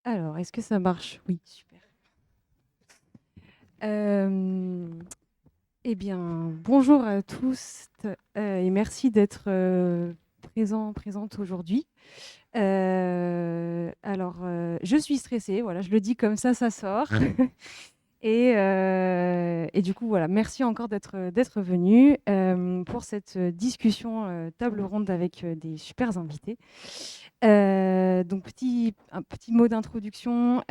Alors, est-ce que ça marche? Oui, super. Hem, eh bien, bonjour à tous et merci d'être, présentes aujourd'hui. Je suis stressée, voilà, je le dis comme ça sort. Et du coup, voilà, merci encore d'être venus, pour cette, discussion, table ronde avec, des supers invités. Donc un petit mot d'introduction,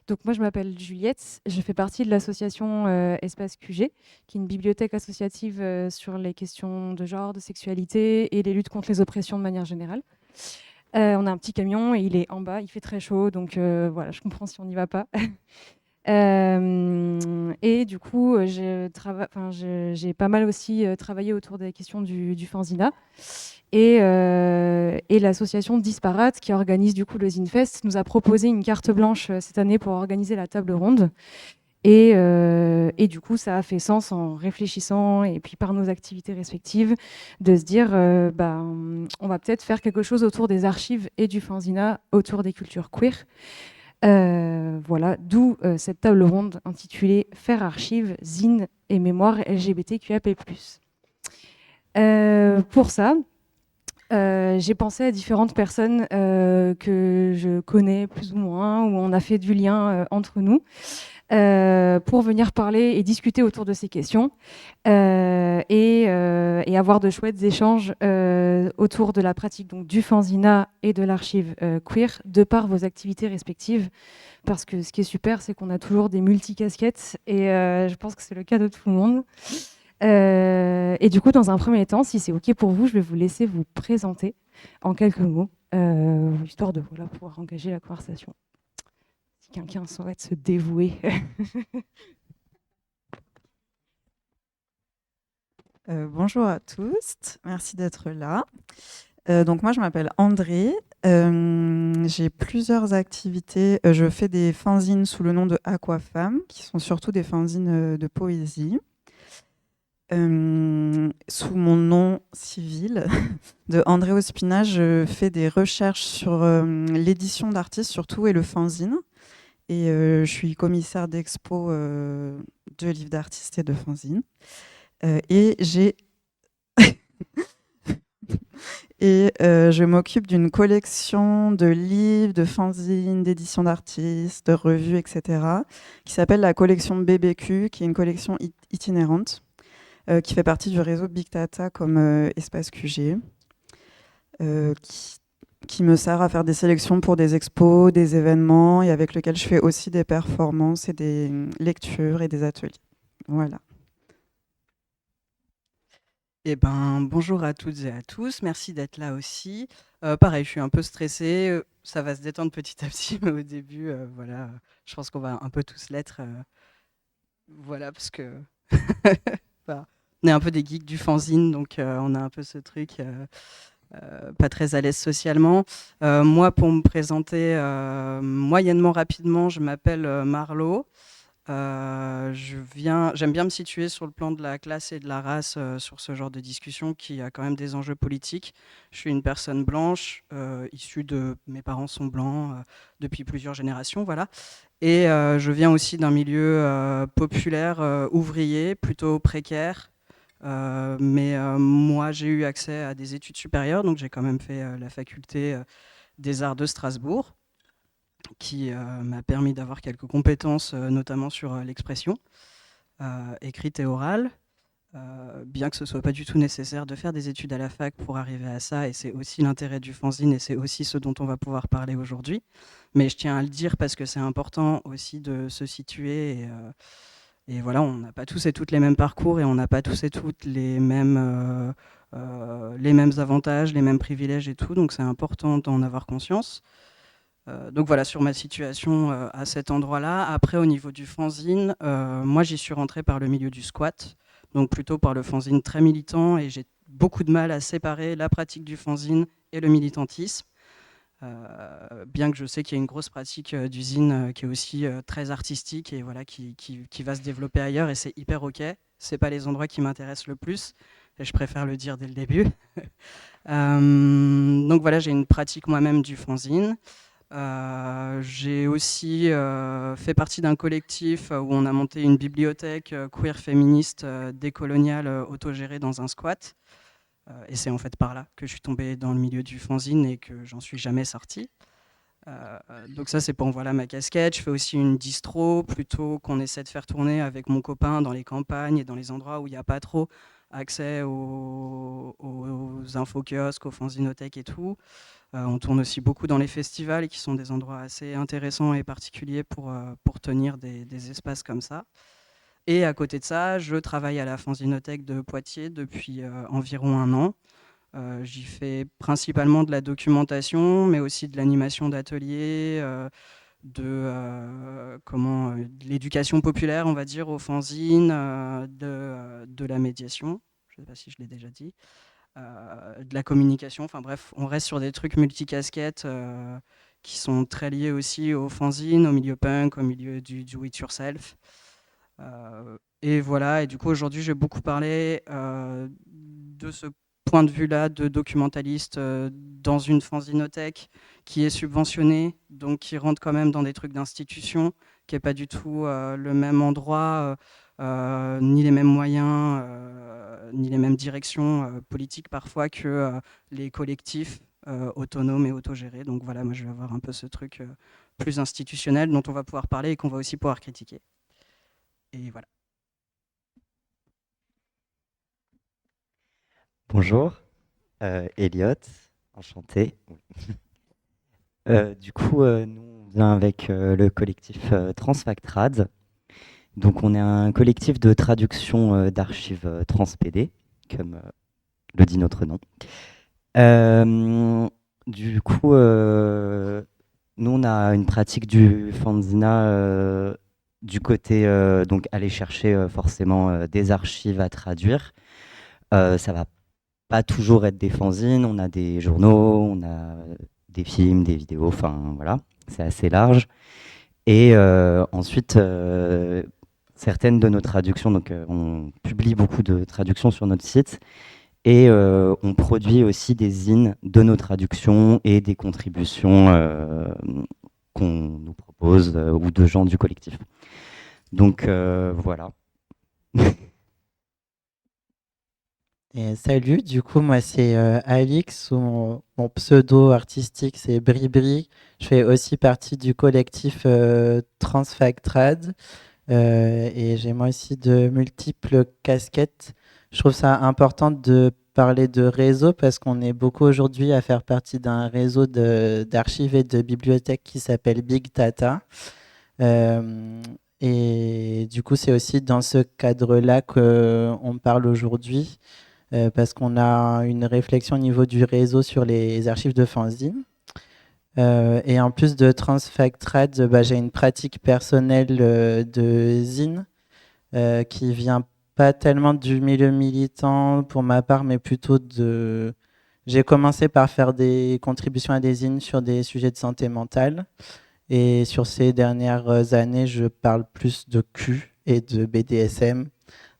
donc moi je m'appelle Juliette, je fais partie de l'association, Espace QG, qui est une bibliothèque associative, sur les questions de genre, de sexualité et les luttes contre les oppressions de manière générale. On a un petit camion et il est en bas, il fait très chaud, donc voilà, je comprends si on n'y va pas. Et du coup, j'ai pas mal aussi travaillé autour des questions du fanzina. Et l'association Disparate, qui organise du coup le Zinfest, nous a proposé une carte blanche cette année pour organiser la table ronde. Et du coup, ça a fait sens en réfléchissant et puis par nos activités respectives de se dire, on va peut-être faire quelque chose autour des archives et du fanzina, autour des cultures queer. Voilà, d'où cette table ronde intitulée Faire archives, zine et mémoire LGBTQAP+. Pour ça, j'ai pensé à différentes personnes que je connais plus ou moins, où on a fait du lien entre nous, pour venir parler et discuter autour de ces questions et avoir de chouettes échanges autour de la pratique donc, du fanzina et de l'archive queer, de par vos activités respectives. Parce que ce qui est super, c'est qu'on a toujours des multicasquettes et je pense que c'est le cas de tout le monde. Et du coup, dans un premier temps, si c'est OK pour vous, je vais vous laisser vous présenter en quelques mots, histoire de voilà, pouvoir engager la conversation. Si quelqu'un souhaite se dévouer. Bonjour à tous, merci d'être là. Donc moi je m'appelle André, j'ai plusieurs activités. Je fais des fanzines sous le nom de Aquafemme, qui sont surtout des fanzines de poésie. Sous mon nom civil de André Ospina, je fais des recherches sur l'édition d'artistes surtout et le fanzine. Et je suis commissaire d'expo de livres d'artistes et de fanzines. Et j'ai je m'occupe d'une collection de livres, de fanzines, d'éditions d'artistes, de revues, etc., qui s'appelle la collection BBQ, qui est une collection itinérante, qui fait partie du réseau Big Data comme Espace QG, euh, qui, qui me sert à faire des sélections pour des expos, des événements, et avec lequel je fais aussi des performances et des lectures et des ateliers. Voilà. Eh ben, bonjour à toutes et à tous, merci d'être là aussi. Pareil, je suis un peu stressée, ça va se détendre petit à petit, mais au début, voilà, je pense qu'on va un peu tous l'être, voilà, parce que bah, on est un peu des geeks du fanzine, donc on a un peu ce truc, pas très à l'aise socialement. Moi, pour me présenter moyennement rapidement, je m'appelle Marlo. J'aime bien me situer sur le plan de la classe et de la race sur ce genre de discussion qui a quand même des enjeux politiques. Je suis une personne blanche, issue de mes parents sont blancs depuis plusieurs générations, voilà. Et je viens aussi d'un milieu populaire, ouvrier, plutôt précaire. Mais moi, j'ai eu accès à des études supérieures, donc j'ai quand même fait la faculté des arts de Strasbourg, qui m'a permis d'avoir quelques compétences, notamment sur l'expression écrite et orale. Bien que ce soit pas du tout nécessaire de faire des études à la fac pour arriver à ça, et c'est aussi l'intérêt du fanzine, et c'est aussi ce dont on va pouvoir parler aujourd'hui. Mais je tiens à le dire parce que c'est important aussi de se situer, et voilà, on n'a pas tous et toutes les mêmes parcours, et on n'a pas tous et toutes les mêmes avantages, les mêmes privilèges et tout, donc c'est important d'en avoir conscience. Donc voilà, sur ma situation à cet endroit-là. Après, au niveau du fanzine, moi j'y suis rentrée par le milieu du squat, donc plutôt par le fanzine très militant, et j'ai beaucoup de mal à séparer la pratique du fanzine et le militantisme. Bien que je sais qu'il y a une grosse pratique d'usine qui est aussi très artistique et voilà, qui va se développer ailleurs, et c'est hyper ok. C'est pas les endroits qui m'intéressent le plus, et je préfère le dire dès le début. Donc voilà, j'ai une pratique moi-même du fanzine. J'ai aussi fait partie d'un collectif où on a monté une bibliothèque queer féministe décoloniale autogérée dans un squat. Et c'est en fait par là que je suis tombée dans le milieu du fanzine et que j'en suis jamais sortie. Donc ça, c'est pour voilà, ma casquette. Je fais aussi une distro, plutôt qu'on essaie de faire tourner avec mon copain dans les campagnes et dans les endroits où il n'y a pas trop accès aux infokiosques, aux fanzinothèques et tout. On tourne aussi beaucoup dans les festivals, qui sont des endroits assez intéressants et particuliers pour tenir des espaces comme ça. Et à côté de ça, je travaille à la fanzinothèque de Poitiers depuis environ 1 an. J'y fais principalement de la documentation, mais aussi de l'animation d'ateliers, de l'éducation populaire, on va dire, aux fanzines, de la médiation, je ne sais pas si je l'ai déjà dit, de la communication. Enfin bref, on reste sur des trucs multicasquettes qui sont très liés aussi aux fanzines, au milieu punk, au milieu du do it yourself. Et voilà, et du coup aujourd'hui j'ai beaucoup parlé de ce point de vue-là de documentaliste dans une fanzinothèque qui est subventionnée, donc qui rentre quand même dans des trucs d'institution, qui n'est pas du tout le même endroit, ni les mêmes moyens, ni les mêmes directions politiques parfois que les collectifs autonomes et autogérés. Donc voilà, moi je vais avoir un peu ce truc plus institutionnel dont on va pouvoir parler et qu'on va aussi pouvoir critiquer. Et voilà. Bonjour, Elliot, enchanté. Du coup, nous, on vient avec le collectif Transfactrad. Donc, on est un collectif de traduction d'archives transpédées, comme le dit notre nom. Du coup, nous, on a une pratique du fanzina du côté, donc aller chercher forcément des archives à traduire. Ça va pas toujours être des fanzines, on a des journaux, on a des films, des vidéos, enfin voilà, c'est assez large. Et ensuite, certaines de nos traductions, donc on publie beaucoup de traductions sur notre site et on produit aussi des zines de nos traductions et des contributions qu'on nous propose ou de gens du collectif. Donc voilà. Et salut, du coup, moi c'est Alix, ou mon pseudo artistique c'est Bribri. Je fais aussi partie du collectif Transfactrad et j'ai moi aussi de multiples casquettes. Je trouve ça important de parler de réseau parce qu'on est beaucoup aujourd'hui à faire partie d'un réseau d'archives et de bibliothèques qui s'appelle Big Data. Et du coup, c'est aussi dans ce cadre-là qu'on parle aujourd'hui parce qu'on a une réflexion au niveau du réseau sur les archives de fanzine. Et en plus de Transfactrad, bah, j'ai une pratique personnelle de zine qui vient pas tellement du milieu militant pour ma part, mais plutôt de... J'ai commencé par faire des contributions à des zines sur des sujets de santé mentale. Et sur ces dernières années, je parle plus de cul et de BDSM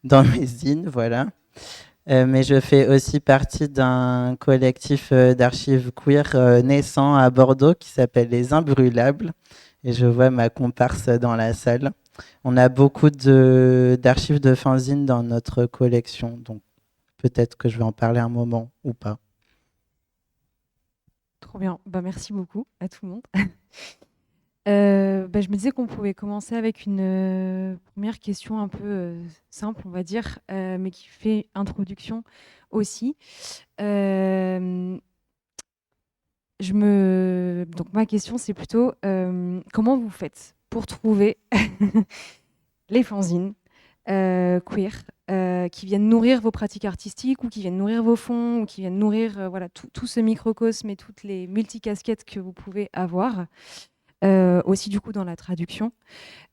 dans mes zines, voilà. Mais je fais aussi partie d'un collectif d'archives queer naissant à Bordeaux qui s'appelle Les Imbrûlables. Et je vois ma comparse dans la salle. On a beaucoup d'archives de fanzines dans notre collection, donc peut-être que je vais en parler un moment ou pas. Trop bien. Bah, merci beaucoup à tout le monde. Je me disais qu'on pouvait commencer avec une première question un peu simple, on va dire, mais qui fait introduction aussi. Donc ma question, c'est plutôt comment vous faites pour trouver les fanzines queer qui viennent nourrir vos pratiques artistiques ou qui viennent nourrir vos fonds ou qui viennent nourrir voilà, tout ce microcosme et toutes les multicasquettes que vous pouvez avoir. Aussi du coup dans la traduction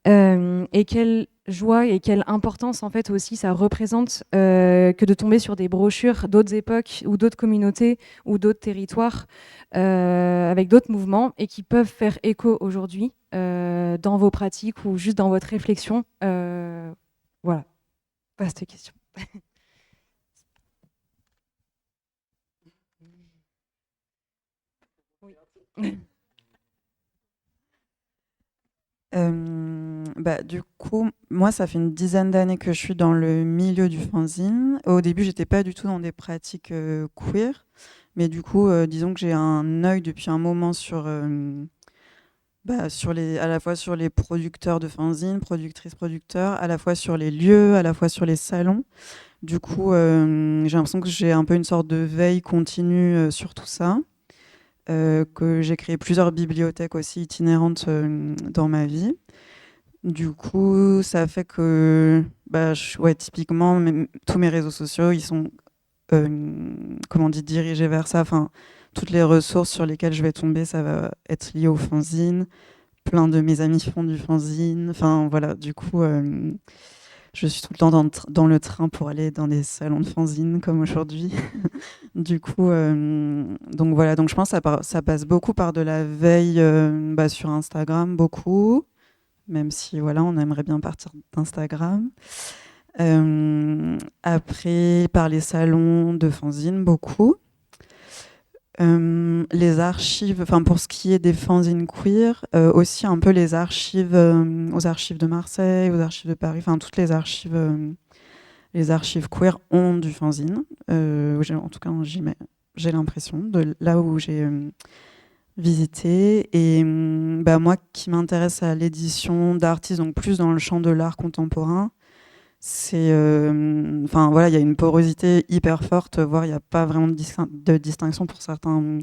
et quelle joie et quelle importance en fait aussi ça représente que de tomber sur des brochures d'autres époques ou d'autres communautés ou d'autres territoires avec d'autres mouvements et qui peuvent faire écho aujourd'hui dans vos pratiques ou juste dans votre réflexion. Voilà, vaste question. Oui. Du coup, moi, ça fait une dizaine d'années que je suis dans le milieu du fanzine. Au début, j'étais pas du tout dans des pratiques queer, mais du coup, disons que j'ai un œil depuis un moment à la fois sur les producteurs de fanzines, productrices, producteurs, à la fois sur les lieux, à la fois sur les salons. Du coup, j'ai l'impression que j'ai un peu une sorte de veille continue sur tout ça. Que j'ai créé plusieurs bibliothèques aussi itinérantes dans ma vie. Du coup, ça fait que, ouais, typiquement, tous mes réseaux sociaux, ils sont, comment on dit, dirigés vers ça. Enfin, toutes les ressources sur lesquelles je vais tomber, ça va être lié au fanzine. Plein de mes amis font du fanzine. Enfin, voilà, du coup, je suis tout le temps dans le train pour aller dans des salons de fanzine comme aujourd'hui. Du coup, donc voilà, donc je pense que ça passe beaucoup par de la veille sur Instagram, beaucoup, même si voilà, on aimerait bien partir d'Instagram. Après, par les salons de fanzine, beaucoup. Les archives, enfin pour ce qui est des fanzines queer, aussi un peu les archives, aux archives de Marseille, aux archives de Paris, enfin toutes les archives queer ont du fanzine. En tout cas, j'ai l'impression, de là où j'ai visité. Et moi qui m'intéresse à l'édition d'artistes, donc plus dans le champ de l'art contemporain, c'est, enfin voilà, il y a une porosité hyper forte, voire il n'y a pas vraiment de distinction pour certains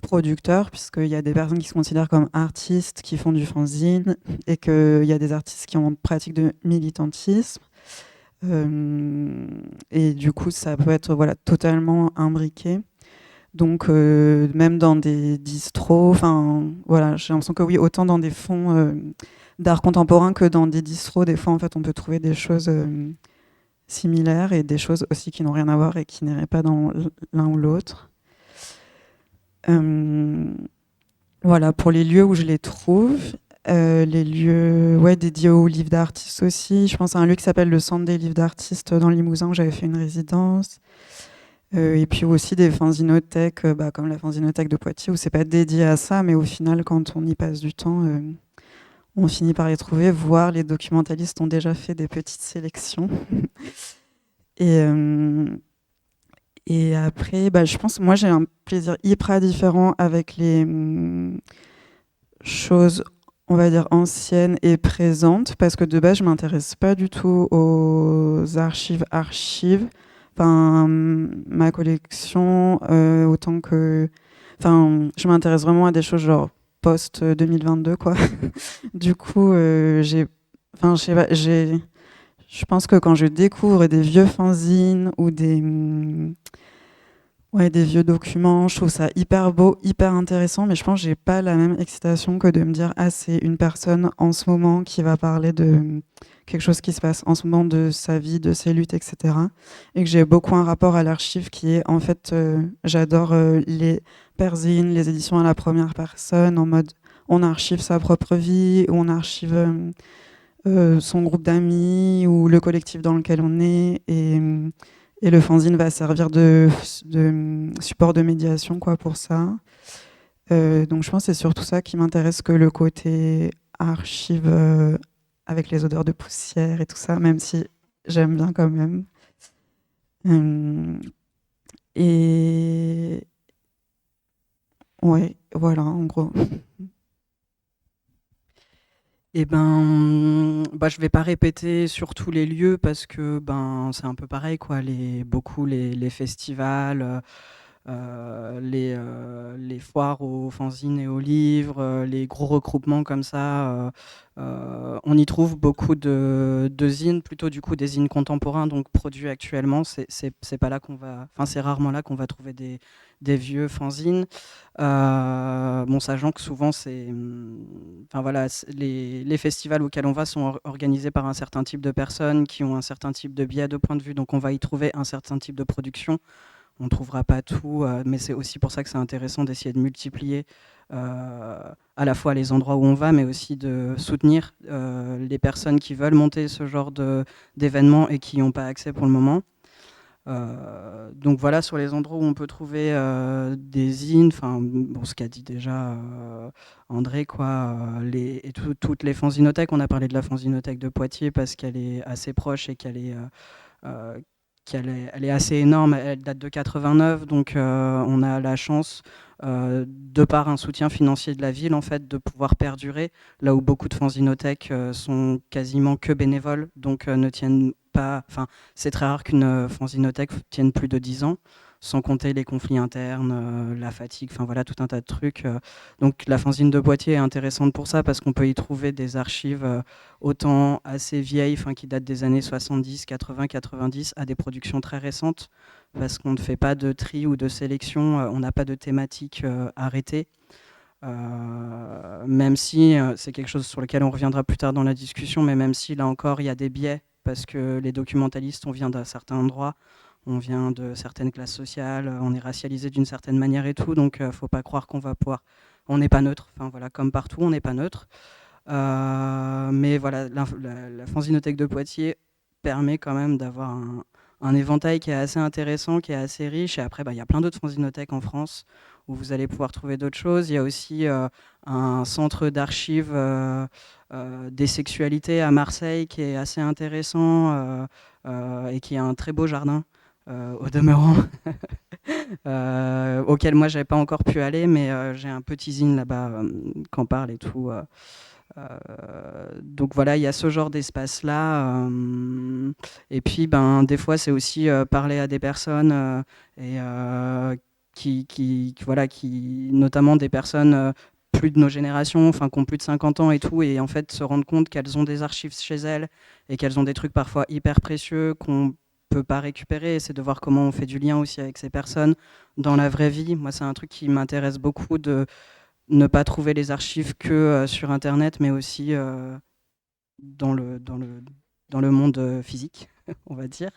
producteurs, puisqu'il y a des personnes qui se considèrent comme artistes, qui font du fanzine, et qu'il y a des artistes qui ont une pratique de militantisme. Et du coup, ça peut être voilà, totalement imbriqué. Donc, même dans des distros, enfin, voilà, j'ai l'impression que oui, autant dans des fonds d'art contemporain que dans des distros, des fois, en fait, on peut trouver des choses similaires et des choses aussi qui n'ont rien à voir et qui n'iraient pas dans l'un ou l'autre. Voilà, pour les lieux où je les trouve. Les lieux dédiés aux livres d'artistes aussi. Je pense à un lieu qui s'appelle le Centre des livres d'artistes dans le Limousin où j'avais fait une résidence. Et puis aussi des fanzinothèques, comme la fanzinothèque de Poitiers, où c'est pas dédié à ça, mais au final, quand on y passe du temps, on finit par les trouver, voire les documentalistes ont déjà fait des petites sélections. Et après, je pense, moi j'ai un plaisir hyper différent avec les choses, on va dire, anciennes et présentes, parce que de base, je m'intéresse pas du tout aux archives. Enfin, ma collection, autant que... Enfin, je m'intéresse vraiment à des choses genre post-2022, quoi. Du coup, Enfin, je sais pas, je pense que quand je découvre des vieux fanzines ou des vieux documents, je trouve ça hyper beau, hyper intéressant, mais je pense que j'ai pas la même excitation que de me dire ah, c'est une personne en ce moment qui va parler de quelque chose qui se passe en ce moment, de sa vie, de ses luttes, etc. Et que j'ai beaucoup un rapport à l'archive qui est en fait, j'adore les perzines, les éditions à la première personne, en mode on archive sa propre vie, ou on archive son groupe d'amis ou le collectif dans lequel on est. Et le fanzine va servir de support de médiation quoi, pour ça. Donc je pense que c'est surtout ça qui m'intéresse que le côté archive avec les odeurs de poussière et tout ça, même si j'aime bien quand même. Et ouais, voilà, en gros. Eh ben, je vais pas répéter sur tous les lieux parce que c'est un peu pareil quoi. Beaucoup les festivals, les foires aux fanzines et aux livres, les gros regroupements comme ça. On y trouve beaucoup de zines, plutôt du coup des zines contemporains, donc produits actuellement. C'est pas là qu'on va, enfin c'est rarement là qu'on va trouver des vieux fanzines. Sachant que souvent enfin voilà, les festivals auxquels on va sont organisés par un certain type de personnes qui ont un certain type de biais de point de vue, donc on va y trouver un certain type de production. On ne trouvera pas tout, mais c'est aussi pour ça que c'est intéressant d'essayer de multiplier à la fois les endroits où on va, mais aussi de soutenir les personnes qui veulent monter ce genre d'événements et qui n'ont pas accès pour le moment. Donc voilà, sur les endroits où on peut trouver des zines, enfin bon, ce qu'a dit déjà André, quoi, toutes les fanzinothèques. On a parlé de la fanzinothèque de Poitiers parce qu'elle est assez proche et euh, elle est assez énorme. Elle date de 89, donc on a la chance, de par un soutien financier de la ville, en fait, de pouvoir perdurer, là où beaucoup de fanzinothèques sont quasiment que bénévoles, donc ne tiennent pas. Enfin, c'est très rare qu'une fanzinothèque tienne plus de 10 ans, sans compter les conflits internes, la fatigue, enfin voilà, tout un tas de trucs. Donc la fanzine de Poitiers est intéressante pour ça, parce qu'on peut y trouver des archives autant assez vieilles, enfin qui datent des années 70, 80, 90, à des productions très récentes, parce qu'on ne fait pas de tri ou de sélection, on n'a pas de thématique arrêtée. Même si c'est quelque chose sur lequel on reviendra plus tard dans la discussion, mais même si là encore il y a des biais, parce que les documentalistes, on vient d'un certain endroit, on vient de certaines classes sociales, on est racialisé d'une certaine manière et tout, donc faut pas croire qu'on va pouvoir. On n'est pas neutre, enfin voilà, comme partout, on n'est pas neutre. Mais voilà, la fanzinothèque de Poitiers permet quand même d'avoir un éventail qui est assez intéressant, qui est assez riche. Et après, bah, il y a plein d'autres fanzinothèques en France où vous allez pouvoir trouver d'autres choses. Il y a aussi un centre d'archives des sexualités à Marseille qui est assez intéressant et qui a un très beau jardin au demeurant. Auquel moi j'avais pas encore pu aller, mais j'ai un petit zine là-bas qui en parle et tout. Donc voilà, il y a ce genre d'espace-là. Et puis, ben, des fois, c'est aussi parler à des personnes et voilà, notamment des personnes plus de nos générations, enfin, qui ont plus de 50 ans et tout, et en fait se rendre compte qu'elles ont des archives chez elles et qu'elles ont des trucs parfois hyper précieux qu'on peut pas récupérer. Et c'est de voir comment on fait du lien aussi avec ces personnes dans la vraie vie. Moi, c'est un truc qui m'intéresse beaucoup, de ne pas trouver les archives que sur Internet, mais aussi dans le monde physique, on va dire.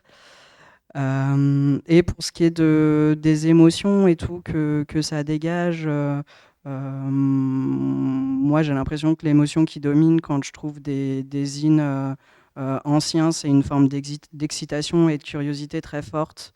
Et pour ce qui est des émotions et tout que ça dégage, moi j'ai l'impression que l'émotion qui domine quand je trouve des zines anciens, c'est une forme d'excitation et de curiosité très forte.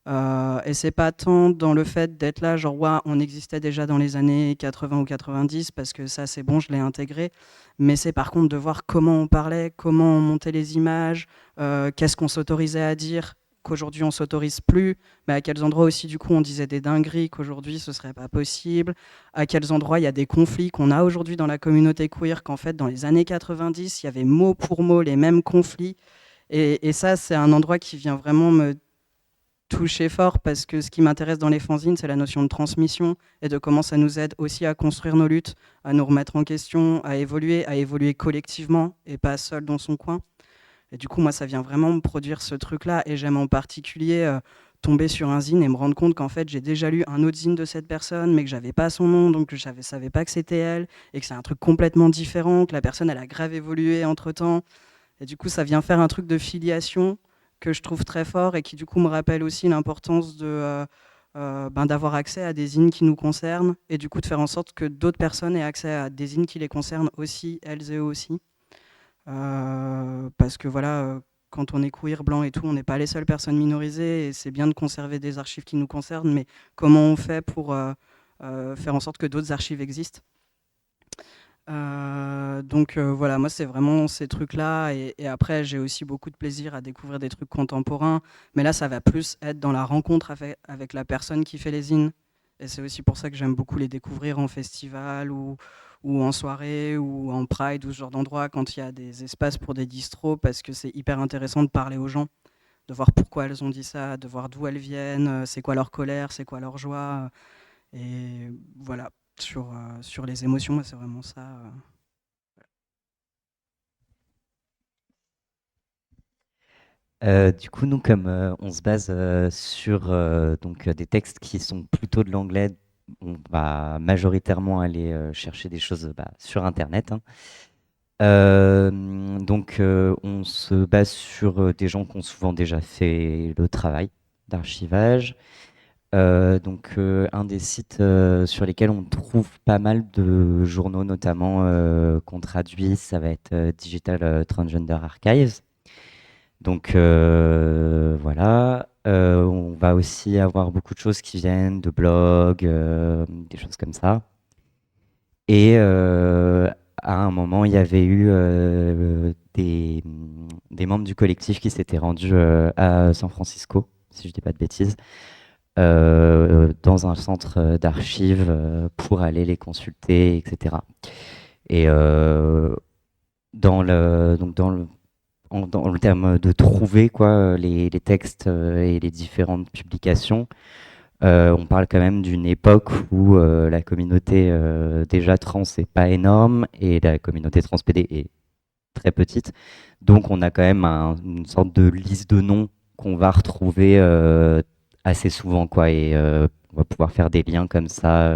Et c'est pas tant dans le fait d'être là, genre, ouais, on existait déjà dans les années 80 ou 90, parce que ça, c'est bon, je l'ai intégré. Mais c'est par contre de voir comment on parlait, comment on montait les images, qu'est-ce qu'on s'autorisait à dire, qu'aujourd'hui on s'autorise plus, mais à quels endroits aussi, du coup, on disait des dingueries qu'aujourd'hui ce serait pas possible, à quels endroits il y a des conflits qu'on a aujourd'hui dans la communauté queer, qu'en fait, dans les années 90, il y avait mot pour mot les mêmes conflits. Et ça, c'est un endroit qui vient vraiment me toucher fort, parce que ce qui m'intéresse dans les fanzines, c'est la notion de transmission et de comment ça nous aide aussi à construire nos luttes, à nous remettre en question, à évoluer collectivement et pas seul dans son coin. Et du coup, moi, ça vient vraiment me produire ce truc-là, et j'aime en particulier tomber sur un zine et me rendre compte qu'en fait, j'ai déjà lu un autre zine de cette personne, mais que j'avais pas son nom, donc je savais pas que c'était elle, et que c'est un truc complètement différent, que la personne, elle a grave évolué entre-temps. Et du coup, ça vient faire un truc de filiation que je trouve très fort, et qui du coup me rappelle aussi l'importance d'avoir accès à des zines qui nous concernent, et du coup de faire en sorte que d'autres personnes aient accès à des zines qui les concernent aussi, elles et eux aussi. Parce que voilà, quand on est queer, blanc et tout, on n'est pas les seules personnes minorisées, et c'est bien de conserver des archives qui nous concernent, mais comment on fait pour faire en sorte que d'autres archives existent? Donc voilà, moi c'est vraiment ces trucs-là, et après j'ai aussi beaucoup de plaisir à découvrir des trucs contemporains, mais là ça va plus être dans la rencontre avec la personne qui fait les zines, et c'est aussi pour ça que j'aime beaucoup les découvrir en festival ou en soirée ou en Pride ou ce genre d'endroit, quand il y a des espaces pour des distros, parce que c'est hyper intéressant de parler aux gens, de voir pourquoi elles ont dit ça, de voir d'où elles viennent, c'est quoi leur colère, c'est quoi leur joie, et voilà, sur les émotions, moi, c'est vraiment ça. Du coup, nous, comme on se base sur donc, des textes qui sont plutôt de l'anglais, on va majoritairement aller chercher des choses sur Internet, hein. Donc, on se base sur des gens qui ont souvent déjà fait le travail d'archivage. Donc, un des sites sur lesquels on trouve pas mal de journaux, notamment qu'on traduit, ça va être Digital Transgender Archives. Donc voilà. On va aussi avoir beaucoup de choses qui viennent de blogs, des choses comme ça. Et à un moment, il y avait eu des membres du collectif qui s'étaient rendus à San Francisco, si je dis pas de bêtises, dans un centre d'archives pour aller les consulter, etc. Et donc dans le terme de trouver quoi, les textes et les différentes publications, on parle quand même d'une époque où la communauté déjà trans n'est pas énorme et la communauté transpédée est très petite. Donc on a quand même une sorte de liste de noms qu'on va retrouver assez souvent, quoi, et on va pouvoir faire des liens comme ça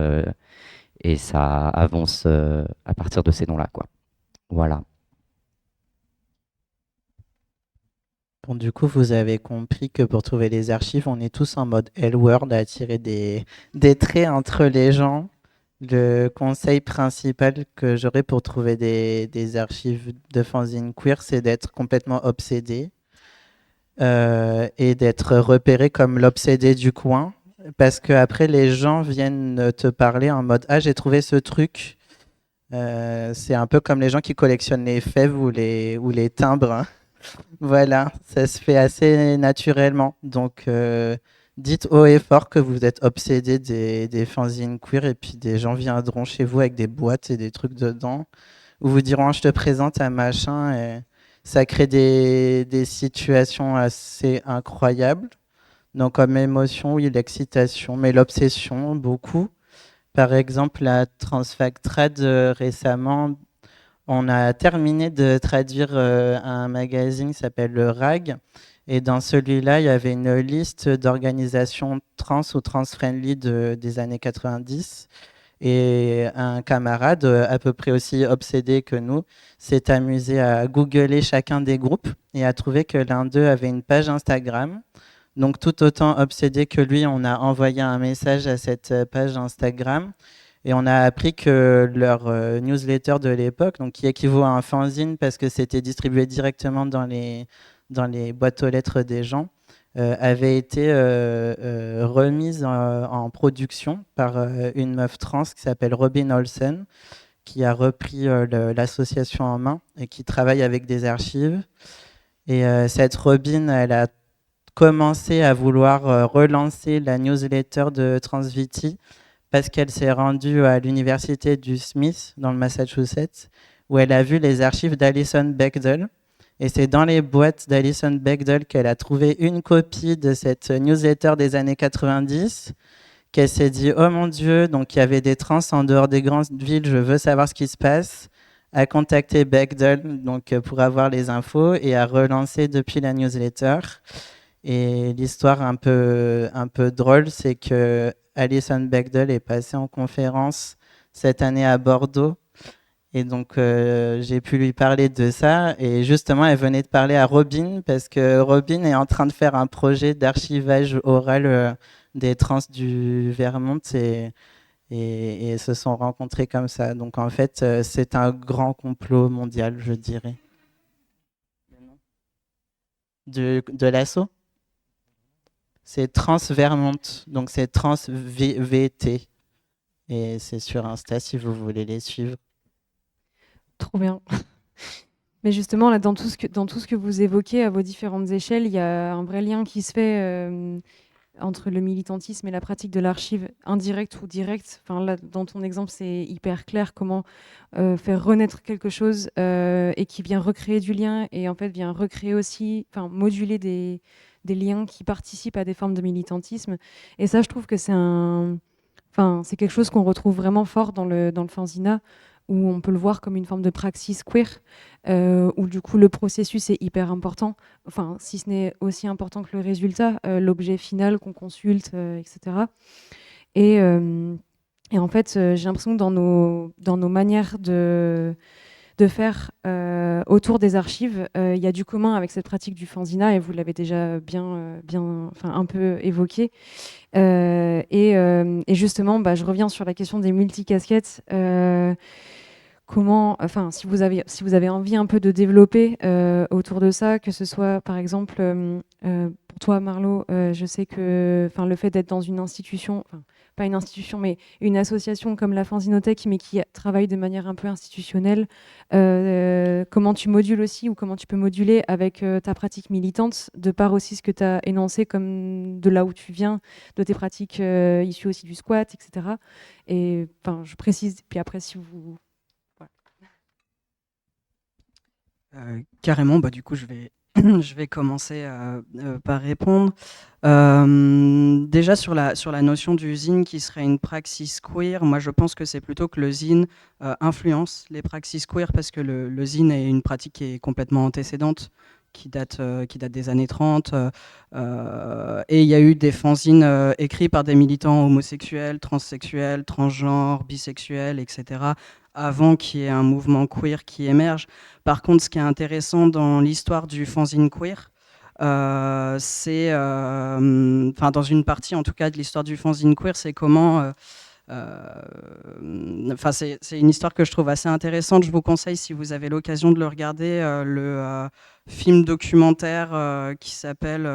et ça avance à partir de ces noms-là, quoi. Voilà. Bon, du coup, vous avez compris que pour trouver les archives, on est tous en mode L-word à tirer des traits entre les gens. Le conseil principal que j'aurais pour trouver des archives de fanzine queer, c'est d'être complètement obsédé et d'être repéré comme l'obsédé du coin. Parce que après, les gens viennent te parler en mode « Ah, j'ai trouvé ce truc ». C'est un peu comme les gens qui collectionnent les fèves ou les timbres, hein. Voilà, ça se fait assez naturellement. Donc, dites haut et fort que vous êtes obsédé des fanzines queer et puis des gens viendront chez vous avec des boîtes et des trucs dedans où vous diront ah, je te présente un machin et ça crée des situations assez incroyables. Donc, comme émotion, oui, l'excitation, mais l'obsession, beaucoup. Par exemple, la Transfactrad récemment, on a terminé de traduire un magazine qui s'appelle le RAG. Et dans celui-là, il y avait une liste d'organisations trans ou trans-friendly des années 90. Et un camarade, à peu près aussi obsédé que nous, s'est amusé à googler chacun des groupes et a trouvé que l'un d'eux avait une page Instagram. Donc tout autant obsédé que lui, on a envoyé un message à cette page Instagram. Et on a appris que leur newsletter de l'époque, donc qui équivaut à un fanzine parce que c'était distribué directement dans les boîtes aux lettres des gens, avait été remise en production par une meuf trans qui s'appelle Robin Olsen, qui a repris l'association en main et qui travaille avec des archives. Et cette Robin, elle a commencé à vouloir relancer la newsletter de Transviti parce qu'elle s'est rendue à l'université du Smith dans le Massachusetts où elle a vu les archives d'Alison Bechdel. Et c'est dans les boîtes d'Alison Bechdel qu'elle a trouvé une copie de cette newsletter des années 90 qu'elle s'est dit « Oh mon Dieu, donc il y avait des trans en dehors des grandes villes, je veux savoir ce qui se passe », a contacté Bechdel donc, pour avoir les infos et a relancé depuis la newsletter. Et l'histoire un peu drôle, c'est que Alison Bechdel est passée en conférence cette année à Bordeaux. Et donc, j'ai pu lui parler de ça. Et justement, elle venait de parler à Robin, parce que Robin est en train de faire un projet d'archivage oral des trans du Vermont. Et se sont rencontrés comme ça. Donc, en fait, c'est un grand complot mondial, je dirais. De l'assaut ? C'est Trans Vermont, donc c'est Trans VT. Et c'est sur Insta si vous voulez les suivre. Trop bien. Mais justement, là, dans tout ce que vous évoquez à vos différentes échelles, il y a un vrai lien qui se fait entre le militantisme et la pratique de l'archive indirecte ou directe. Enfin, là, dans ton exemple, c'est hyper clair comment faire renaître quelque chose et qui vient recréer du lien et en fait vient recréer aussi, enfin, moduler des liens qui participent à des formes de militantisme. Et ça, je trouve que c'est quelque chose qu'on retrouve vraiment fort dans le fanzina, où on peut le voir comme une forme de praxis queer, où du coup le processus est hyper important, enfin si ce n'est aussi important que le résultat, l'objet final qu'on consulte, etc. Et en fait, j'ai l'impression que dans nos manières de faire autour des archives, il y a du commun avec cette pratique du fanzina, et vous l'avez déjà un peu évoqué. Et justement, je reviens sur la question des multicasquettes. si vous avez envie un peu de développer autour de ça, que ce soit par exemple pour toi Marlo, je sais que le fait d'être dans une institution, pas une institution mais une association comme la Fanzinothèque mais qui travaille de manière un peu institutionnelle, comment tu modules aussi ou comment tu peux moduler avec ta pratique militante de par aussi ce que tu as énoncé comme de là où tu viens, de tes pratiques issues aussi du squat, etc. Et je précise, puis après si vous... Carrément, du coup, je vais commencer par répondre. Déjà, sur la notion du zine qui serait une praxis queer, moi, je pense que c'est plutôt que le zine influence les praxis queer, parce que le zine est une pratique qui est complètement antécédente, qui date des années 30. Et il y a eu des fanzines écrits par des militants homosexuels, transsexuels, transgenres, bisexuels, etc., avant qu'il y ait un mouvement queer qui émerge. Par contre, ce qui est intéressant dans l'histoire du fanzine queer, c'est, dans une partie en tout cas de l'histoire du fanzine queer, c'est comment... c'est une histoire que je trouve assez intéressante. Je vous conseille, si vous avez l'occasion de le regarder, le film documentaire qui s'appelle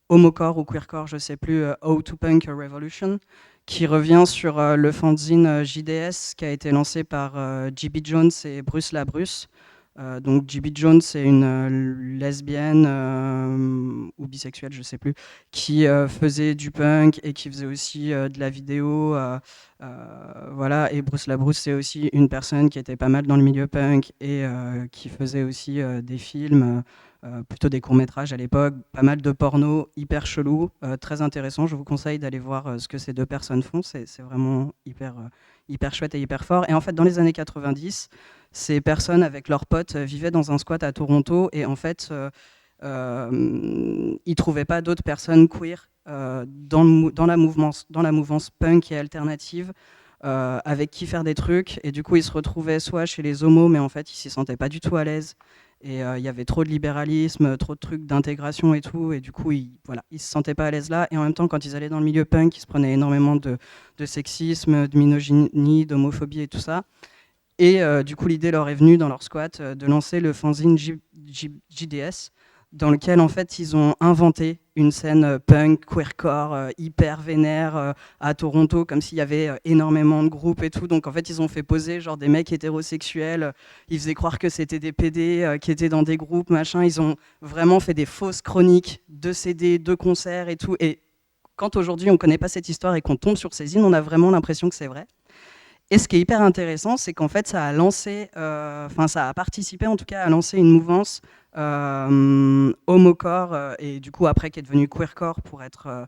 Homocore ou Queercore, je ne sais plus, How to Punk a Revolution, qui revient sur le fanzine JDS qui a été lancé par J.B. Jones et Bruce LaBruce. Donc J.B. Jones, c'est une lesbienne ou bisexuelle, je ne sais plus, qui faisait du punk et qui faisait aussi de la vidéo. Voilà. Et Bruce LaBruce, c'est aussi une personne qui était pas mal dans le milieu punk et qui faisait aussi des films, plutôt des courts-métrages à l'époque, pas mal de porno, hyper chelou, très intéressant. Je vous conseille d'aller voir ce que ces deux personnes font. C'est vraiment hyper chouette et hyper fort. Et en fait, dans les années 90, ces personnes, avec leurs potes, vivaient dans un squat à Toronto et en fait, ils ne trouvaient pas d'autres personnes queer dans la mouvance punk et alternative avec qui faire des trucs. Et du coup, ils se retrouvaient soit chez les homos, mais en fait, ils ne s'y sentaient pas du tout à l'aise. Et il y avait trop de libéralisme, trop de trucs d'intégration et tout. Et du coup, ils ne se sentaient pas à l'aise là. Et en même temps, quand ils allaient dans le milieu punk, ils se prenaient énormément de sexisme, de misogynie, d'homophobie et tout ça. Et du coup, l'idée leur est venue dans leur squat de lancer le fanzine JDS, dans lequel en fait ils ont inventé une scène punk, queercore, hyper vénère à Toronto, comme s'il y avait énormément de groupes et tout. Donc en fait ils ont fait poser genre des mecs hétérosexuels, ils faisaient croire que c'était des PD qui étaient dans des groupes, machin. Ils ont vraiment fait des fausses chroniques de CD, de concerts et tout. Et quand aujourd'hui on connaît pas cette histoire et qu'on tombe sur ces zines, on a vraiment l'impression que c'est vrai. Et ce qui est hyper intéressant, c'est qu'en fait, ça a participé en tout cas à lancer une mouvance homocore et du coup après qui est devenue queercore pour être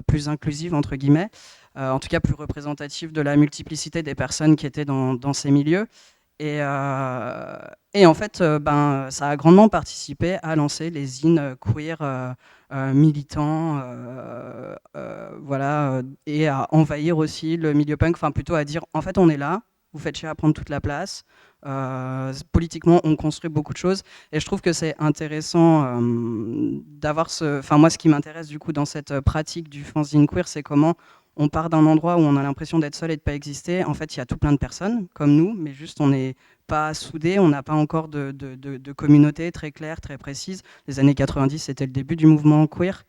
plus inclusive entre guillemets, en tout cas plus représentative de la multiplicité des personnes qui étaient dans ces milieux. Et en fait, ça a grandement participé à lancer les zines queer militants, voilà, et à envahir aussi le milieu punk, enfin plutôt à dire, en fait, on est là, vous faites chier à prendre toute la place. Politiquement, on construit beaucoup de choses, et je trouve que c'est intéressant d'avoir moi, ce qui m'intéresse du coup dans cette pratique du fanzine queer, c'est comment on part d'un endroit où on a l'impression d'être seul et de ne pas exister. En fait, il y a tout plein de personnes comme nous, mais juste on n'est pas soudés, on n'a pas encore de communauté très claire, très précise. Les années 90, c'était le début du mouvement queer.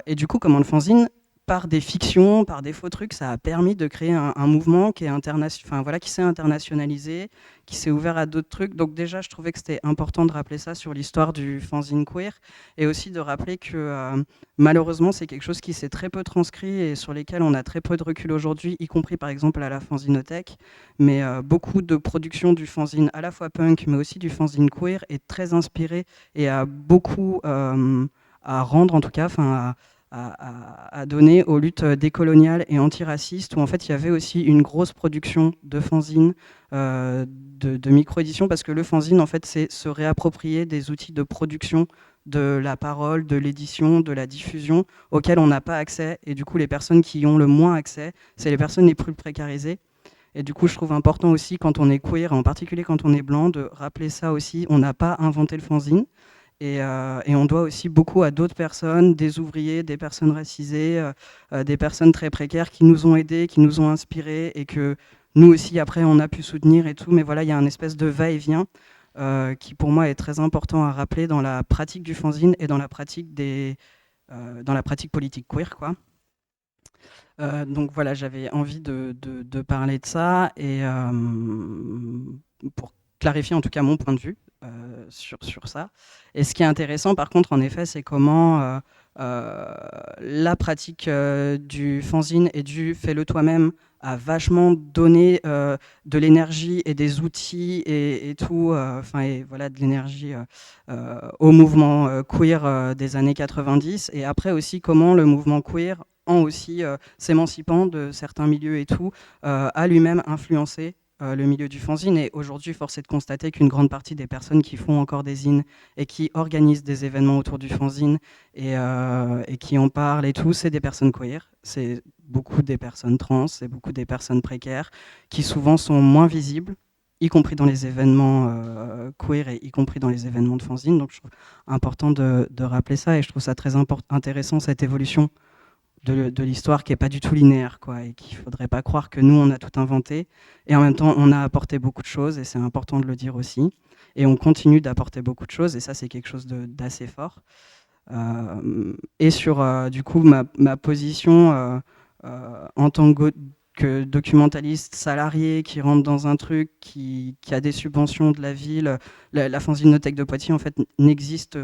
Et du coup, comment le fanzine, par des fictions, par des faux trucs, ça a permis de créer un mouvement qui est qui s'est internationalisé, qui s'est ouvert à d'autres trucs. Donc déjà, je trouvais que c'était important de rappeler ça sur l'histoire du fanzine queer, et aussi de rappeler que malheureusement, c'est quelque chose qui s'est très peu transcrit et sur lesquels on a très peu de recul aujourd'hui, y compris par exemple à la Fanzinothèque. Mais beaucoup de production du fanzine, à la fois punk, mais aussi du fanzine queer, est très inspiré et a beaucoup à rendre, en tout cas, à donner aux luttes décoloniales et antiracistes, où en fait il y avait aussi une grosse production de fanzines, de micro-éditions, parce que le fanzine, en fait, c'est se réapproprier des outils de production de la parole, de l'édition, de la diffusion, auxquels on n'a pas accès. Et du coup, les personnes qui y ont le moins accès, c'est les personnes les plus précarisées. Et du coup, je trouve important aussi, quand on est queer, en particulier quand on est blanc, de rappeler ça aussi. On n'a pas inventé le fanzine. Et on doit aussi beaucoup à d'autres personnes, des ouvriers, des personnes racisées, des personnes très précaires qui nous ont aidés, qui nous ont inspirés, et que nous aussi, après, on a pu soutenir et tout, mais voilà, il y a un espèce de va-et-vient qui, pour moi, est très important à rappeler dans la pratique du fanzine et dans la pratique politique queer, quoi. Donc voilà, j'avais envie de parler de ça et pour clarifier en tout cas mon point de vue sur ça. Et ce qui est intéressant par contre en effet, c'est comment la pratique du fanzine et du fais-le toi-même a vachement donné de l'énergie et des outils et tout, et voilà, de l'énergie au mouvement queer des années 90 et après aussi comment le mouvement queer en aussi s'émancipant de certains milieux et tout, a lui-même influencé le milieu du fanzine. Et aujourd'hui, force est de constater qu'une grande partie des personnes qui font encore des zines et qui organisent des événements autour du fanzine et qui en parlent et tout, c'est des personnes queer. C'est beaucoup des personnes trans, c'est beaucoup des personnes précaires qui souvent sont moins visibles, y compris dans les événements queer et y compris dans les événements de fanzine. Donc je trouve important de rappeler ça et je trouve ça très intéressant cette évolution de l'histoire qui n'est pas du tout linéaire, quoi, et qu'il ne faudrait pas croire que nous, on a tout inventé. Et en même temps, on a apporté beaucoup de choses, et c'est important de le dire aussi. Et on continue d'apporter beaucoup de choses, et ça, c'est quelque chose d'assez fort. Et sur, du coup, ma position en tant que documentaliste salarié qui rentre dans un truc, qui a des subventions de la ville, la fanzinothèque de Poitiers, en fait, existe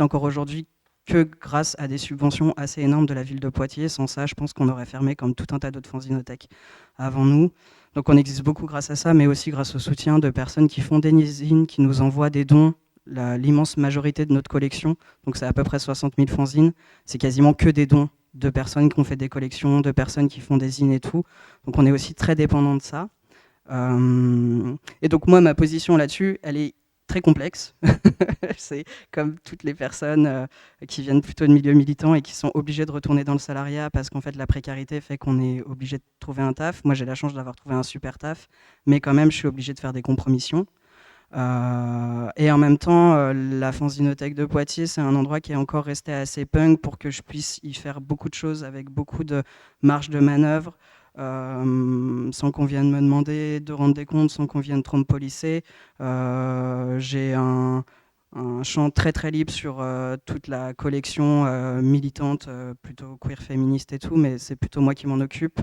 encore aujourd'hui que grâce à des subventions assez énormes de la ville de Poitiers. Sans ça, je pense qu'on aurait fermé comme tout un tas d'autres fanzinothèques avant nous. Donc on existe beaucoup grâce à ça, mais aussi grâce au soutien de personnes qui font des zines, qui nous envoient des dons. L'immense majorité de notre collection, donc c'est à peu près 60 000 fanzines, c'est quasiment que des dons de personnes qui ont fait des collections, de personnes qui font des zines et tout. Donc on est aussi très dépendant de ça. Et donc moi, ma position là-dessus, elle est très complexe. C'est comme toutes les personnes qui viennent plutôt de milieux militants et qui sont obligées de retourner dans le salariat parce qu'en fait la précarité fait qu'on est obligé de trouver un taf. Moi j'ai la chance d'avoir trouvé un super taf, mais quand même je suis obligé de faire des compromissions. Et en même temps, la fanzinothèque de Poitiers, c'est un endroit qui est encore resté assez punk pour que je puisse y faire beaucoup de choses avec beaucoup de marge de manœuvre. Sans qu'on vienne me demander de rendre des comptes, sans qu'on vienne trop me policer. J'ai un champ très très libre sur toute la collection militante, plutôt queer féministe et tout, mais c'est plutôt moi qui m'en occupe.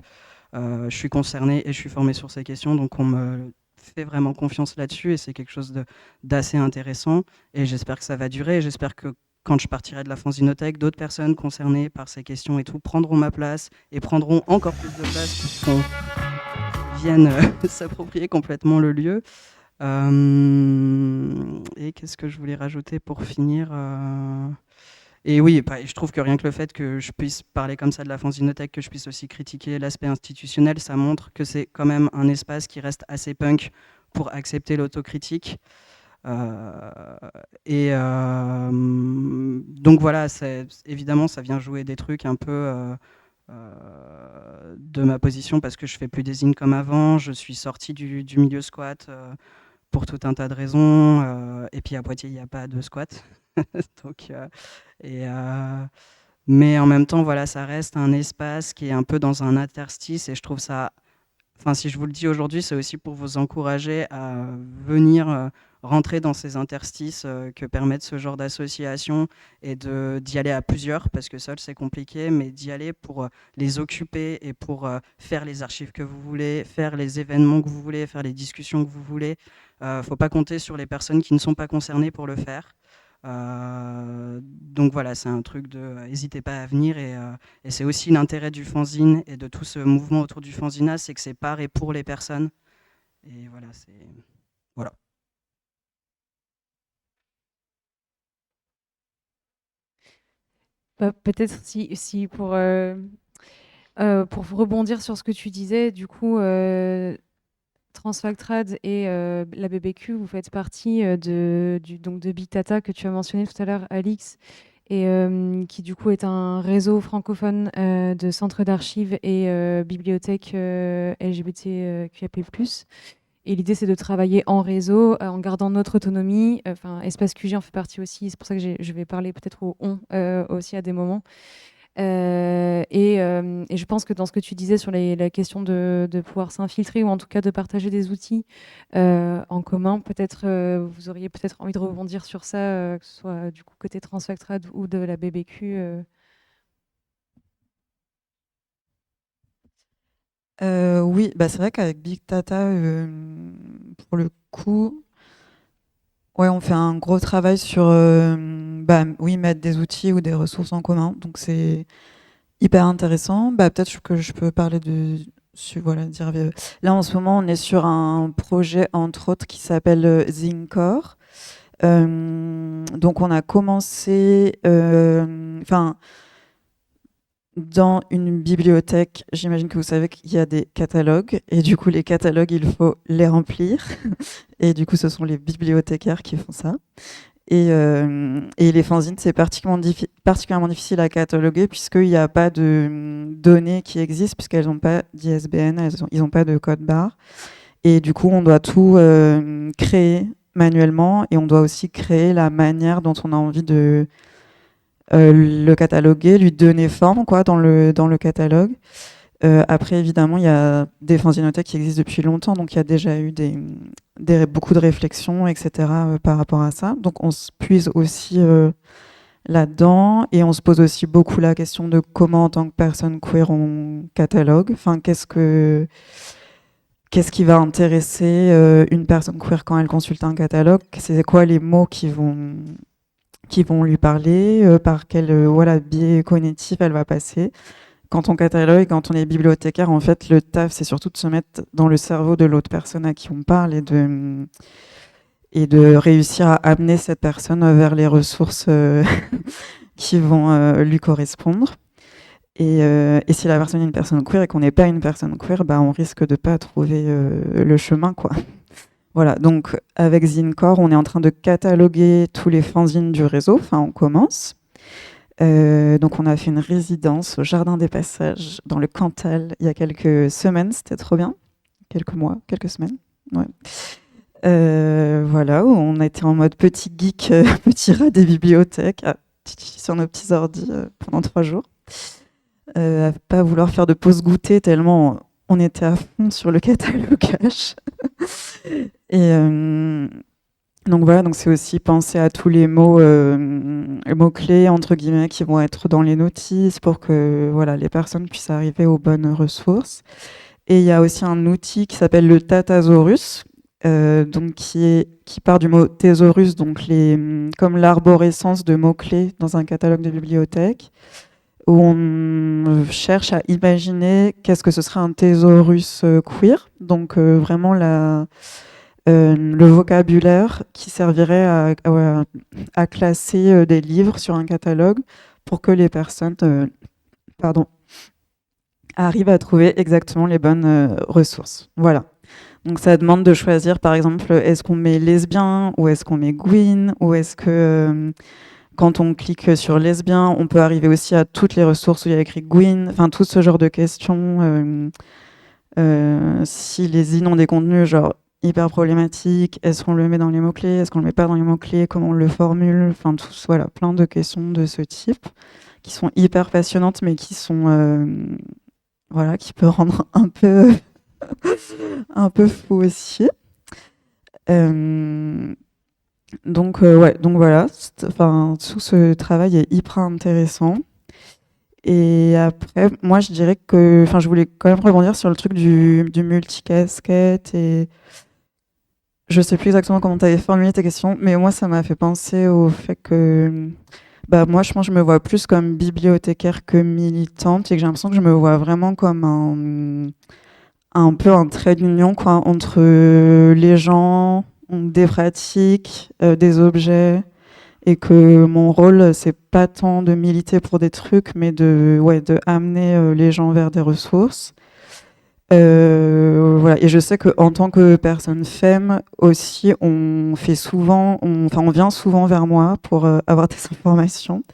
Je suis concernée et je suis formée sur ces questions, donc on me fait vraiment confiance là-dessus et c'est quelque chose d'assez intéressant et j'espère que ça va durer et j'espère que quand je partirai de la fanzinothèque, d'autres personnes concernées par ces questions et tout prendront ma place et prendront encore plus de place puisqu'on vienne s'approprier complètement le lieu. Et qu'est-ce que je voulais rajouter pour finir Et oui, je trouve que rien que le fait que je puisse parler comme ça de la fanzinothèque, que je puisse aussi critiquer l'aspect institutionnel, ça montre que c'est quand même un espace qui reste assez punk pour accepter l'autocritique. Donc voilà, évidemment, ça vient jouer des trucs un peu de ma position parce que je fais plus des zines comme avant. Je suis sortie du milieu squat pour tout un tas de raisons. Et puis à Poitiers, il n'y a pas de squat. Donc, mais en même temps, voilà, ça reste un espace qui est un peu dans un interstice et je trouve ça. Enfin, si je vous le dis aujourd'hui, c'est aussi pour vous encourager à venir rentrer dans ces interstices que permettent ce genre d'associations et d'y aller à plusieurs, parce que seul c'est compliqué, mais d'y aller pour les occuper et pour faire les archives que vous voulez, faire les événements que vous voulez, faire les discussions que vous voulez. Faut pas compter sur les personnes qui ne sont pas concernées pour le faire. Donc voilà, c'est un truc n'hésitez pas à venir et c'est aussi l'intérêt du fanzine et de tout ce mouvement autour du fanzina, c'est que c'est par et pour les personnes et voilà, voilà. Peut-être si pour rebondir sur ce que tu disais, du coup Transfactrad et la BBQ, vous faites partie donc de Big Data que tu as mentionné tout à l'heure, Alix, et qui du coup est un réseau francophone de centres d'archives et bibliothèques LGBTQIA+. Et l'idée, c'est de travailler en réseau, en gardant notre autonomie. Enfin, Espace QG en fait partie aussi. C'est pour ça que je vais parler peut-être au on aussi à des moments. Et je pense que dans ce que tu disais sur la question de pouvoir s'infiltrer ou en tout cas de partager des outils en commun, peut-être vous auriez peut-être envie de rebondir sur ça, que ce soit du coup côté Transfactrad ou de la BBQ. Oui, bah, c'est vrai qu'avec Big Data, pour le coup, ouais, on fait un gros travail sur bah, oui, mettre des outils ou des ressources en commun. Donc c'est hyper intéressant. Bah, peut-être que je peux parler voilà, dire, là, en ce moment, on est sur un projet, entre autres, qui s'appelle Zincor. Donc, on a commencé, enfin, dans une bibliothèque, j'imagine que vous savez qu'il y a des catalogues, et du coup, les catalogues, il faut les remplir. Et du coup, ce sont les bibliothécaires qui font ça. Et les fanzines, c'est particulièrement difficile à cataloguer puisqu'il n'y a pas de données qui existent, puisqu'elles n'ont pas d'ISBN, ils n'ont pas de code barre. Et du coup, on doit tout créer manuellement et on doit aussi créer la manière dont on a envie de le cataloguer, lui donner forme quoi, dans le catalogue. Après, évidemment, il y a des fanzinothèques qui existent depuis longtemps, donc il y a déjà eu beaucoup de réflexions, etc., par rapport à ça. Donc on se puise aussi là-dedans et on se pose aussi beaucoup la question de comment, en tant que personne queer, on catalogue. Enfin, qu'est-ce qui va intéresser une personne queer quand elle consulte un catalogue? C'est quoi les mots qui vont lui parler, par quel voilà, biais cognitif elle va passer? Quand on catalogue, quand on est bibliothécaire, en fait, le taf, c'est surtout de se mettre dans le cerveau de l'autre personne à qui on parle et de réussir à amener cette personne vers les ressources qui vont lui correspondre. Et si la personne est une personne queer et qu'on n'est pas une personne queer, bah, on risque de pas trouver le chemin, quoi. Voilà, donc avec Zincor, on est en train de cataloguer tous les fanzines du réseau, enfin on commence. Donc on a fait une résidence au Jardin des Passages dans le Cantal il y a quelques semaines, c'était trop bien. Quelques mois, quelques semaines. Ouais. Voilà, où on a été en mode petit geek, petit rat des bibliothèques, sur nos petits ordis pendant 3 jours. À pas vouloir faire de pause goûter tellement on était à fond sur le catalogage. Et donc voilà, donc c'est aussi penser à tous les mots-clés, entre guillemets, qui vont être dans les notices pour que voilà, les personnes puissent arriver aux bonnes ressources. Et il y a aussi un outil qui s'appelle le Tatasaurus, donc qui part du mot thésaurus, donc comme l'arborescence de mots-clés dans un catalogue de bibliothèque, où on cherche à imaginer qu'est-ce que ce serait un thésaurus queer, donc vraiment le vocabulaire qui servirait à classer des livres sur un catalogue pour que les personnes arrivent à trouver exactement les bonnes ressources. Voilà. Donc ça demande de choisir, par exemple, est-ce qu'on met lesbien ou est-ce qu'on met gwyn, ou est-ce que quand on clique sur lesbien, on peut arriver aussi à toutes les ressources où il y a écrit gwyn, enfin tout ce genre de questions. Si les zines ont des contenus genre hyper problématiques, est-ce qu'on le met dans les mots-clés, est-ce qu'on le met pas dans les mots-clés, comment on le formule, enfin voilà, plein de questions de ce type qui sont hyper passionnantes mais qui sont voilà, qui peut rendre un peu un peu fou aussi. Donc voilà, enfin tout ce travail est hyper intéressant. Et après, moi, je dirais que, enfin, je voulais quand même rebondir sur le truc du multicasquette et je sais plus exactement comment tu avais formulé ta question, mais moi, ça m'a fait penser au fait que, bah, moi, je pense que je me vois plus comme bibliothécaire que militante et que j'ai l'impression que je me vois vraiment comme un peu un trait d'union, quoi, entre les gens, des pratiques, des objets. Et que mon rôle, c'est pas tant de militer pour des trucs, mais de amener les gens vers des ressources. Voilà. Et je sais qu'en tant que personne femme aussi, on vient souvent vers moi pour avoir des informations.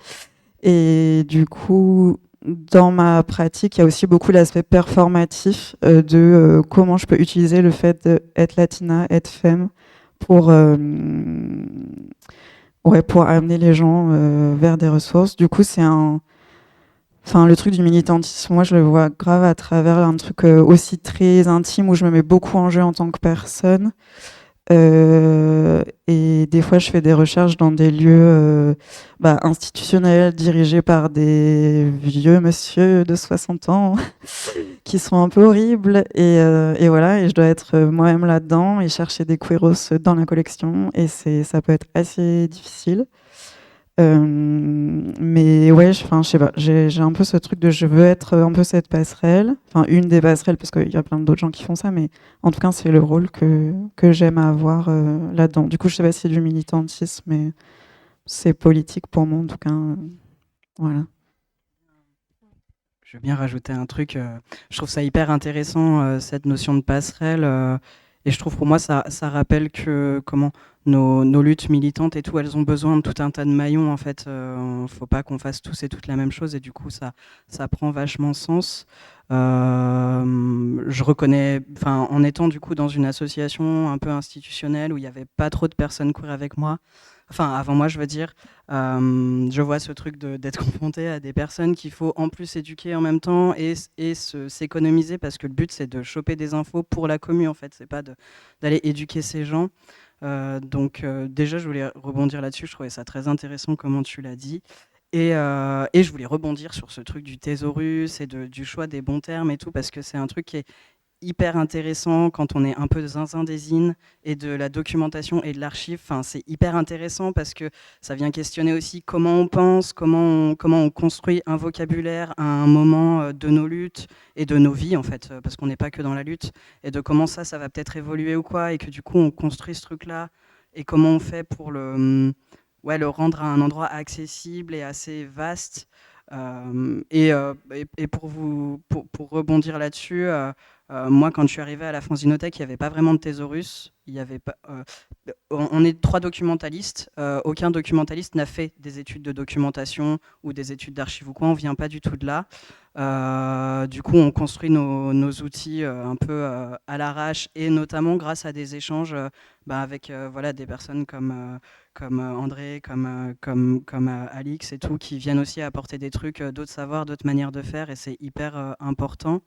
Et du coup, dans ma pratique, il y a aussi beaucoup l'aspect performatif de comment je peux utiliser le fait d'être latina, être femme, pour amener les gens vers des ressources. Du coup, Enfin, le truc du militantisme, moi, je le vois grave à travers un truc aussi très intime où je me mets beaucoup en jeu en tant que personne. Et des fois, je fais des recherches dans des lieux institutionnels dirigés par des vieux monsieur de 60 ans qui sont un peu horribles. Et voilà, et je dois être moi-même là-dedans et chercher des queeros dans la collection. Et ça peut être assez difficile. Mais ouais, je sais pas, j'ai un peu ce truc de je veux être un peu cette passerelle, enfin une des passerelles parce qu'il y a plein d'autres gens qui font ça, mais en tout cas c'est le rôle que j'aime avoir là-dedans. Du coup, je sais pas si c'est du militantisme, mais c'est politique pour moi en tout cas. Voilà. Je veux bien rajouter un truc. Je trouve ça hyper intéressant, cette notion de passerelle. Et je trouve pour moi, ça rappelle que comment nos luttes militantes et tout, elles ont besoin de tout un tas de maillons. En fait, faut pas qu'on fasse tous et toutes la même chose. Et du coup, ça prend vachement sens. Je reconnais, enfin, en étant du coup dans une association un peu institutionnelle où il n'y avait pas trop de personnes queer avec moi, enfin avant moi, je veux dire, je vois ce truc d'être confronté à des personnes qu'il faut en plus éduquer en même temps et s'économiser parce que le but c'est de choper des infos pour la commu en fait, c'est pas d'aller éduquer ces gens. Donc déjà je voulais rebondir là-dessus, je trouvais ça très intéressant comment tu l'as dit. Et je voulais rebondir sur ce truc du thésaurus et du choix des bons termes et tout, parce que c'est un truc qui est hyper intéressant quand on est un peu zinzin des in et de la documentation et de l'archive. Enfin, c'est hyper intéressant parce que ça vient questionner aussi comment on pense, comment on construit un vocabulaire à un moment de nos luttes et de nos vies, en fait, parce qu'on n'est pas que dans la lutte, et de comment ça va peut-être évoluer ou quoi, et que du coup, on construit ce truc-là, et comment on fait pour le rendre à un endroit accessible et assez vaste. Et pour rebondir là-dessus, moi, quand je suis arrivé à la Fanzinothèque, il n'y avait pas vraiment de thésaurus. Il y avait pas, on est 3 documentalistes. Aucun documentaliste n'a fait des études de documentation ou des études d'archives ou quoi. On ne vient pas du tout de là. Du coup, on construit nos outils un peu à l'arrache et notamment grâce à des échanges avec voilà, des personnes comme André, comme Alix et tout, qui viennent aussi apporter des trucs, d'autres savoirs, d'autres manières de faire, et c'est hyper important.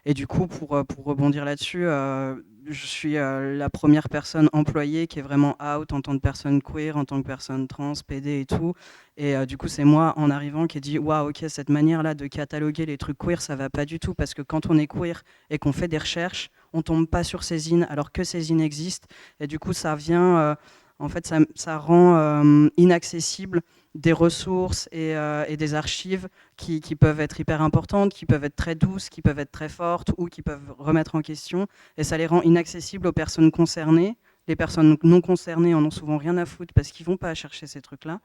Et du coup, pour rebondir là-dessus, je suis la première personne employée qui est vraiment out en tant que personne queer, en tant que personne trans, PD et tout. Et du coup, c'est moi, en arrivant, qui ai dit « Waouh, ok, cette manière-là de cataloguer les trucs queer, ça va pas du tout. » Parce que quand on est queer et qu'on fait des recherches, on tombe pas sur ces in, alors que ces in existent. Et du coup, ça vient... en fait, ça rend inaccessible des ressources et des archives qui peuvent être hyper importantes, qui peuvent être très douces, qui peuvent être très fortes ou qui peuvent remettre en question. Et ça les rend inaccessibles aux personnes concernées. Les personnes non concernées en ont souvent rien à foutre parce qu'ils ne vont pas chercher ces trucs-là.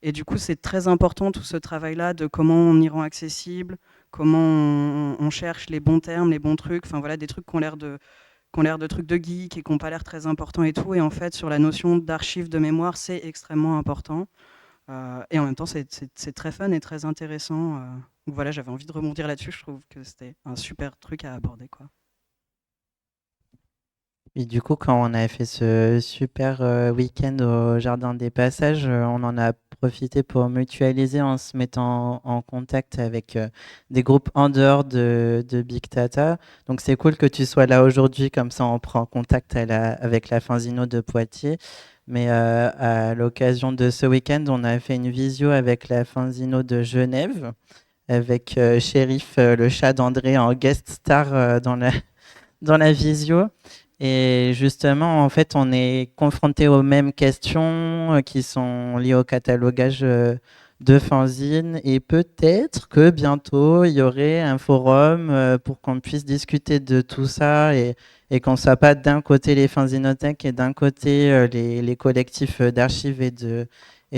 Et du coup, c'est très important tout ce travail-là de comment on y rend accessible, comment on cherche les bons termes, les bons trucs, enfin voilà, des trucs qui ont l'air de trucs de geek et qui n'ont pas l'air très importants et tout. Et en fait, sur la notion d'archives de mémoire, c'est extrêmement important. Et en même temps, c'est très fun et très intéressant. Donc voilà, j'avais envie de rebondir là-dessus. Je trouve que c'était un super truc à aborder, quoi. Et du coup, quand on a fait ce super week-end au Jardin des Passages, on en a profité pour mutualiser en se mettant en contact avec des groupes en dehors de Big Tata. Donc c'est cool que tu sois là aujourd'hui, comme ça on prend contact avec la Fanzino de Poitiers. Mais à l'occasion de ce week-end, on a fait une visio avec la Fanzino de Genève, avec Shérif, le chat d'André, en guest star dans la visio. Et justement, en fait, on est confronté aux mêmes questions qui sont liées au catalogage de fanzines. Et peut-être que bientôt, il y aurait un forum pour qu'on puisse discuter de tout ça et qu'on ne soit pas d'un côté les fanzinothèques et d'un côté les collectifs d'archives et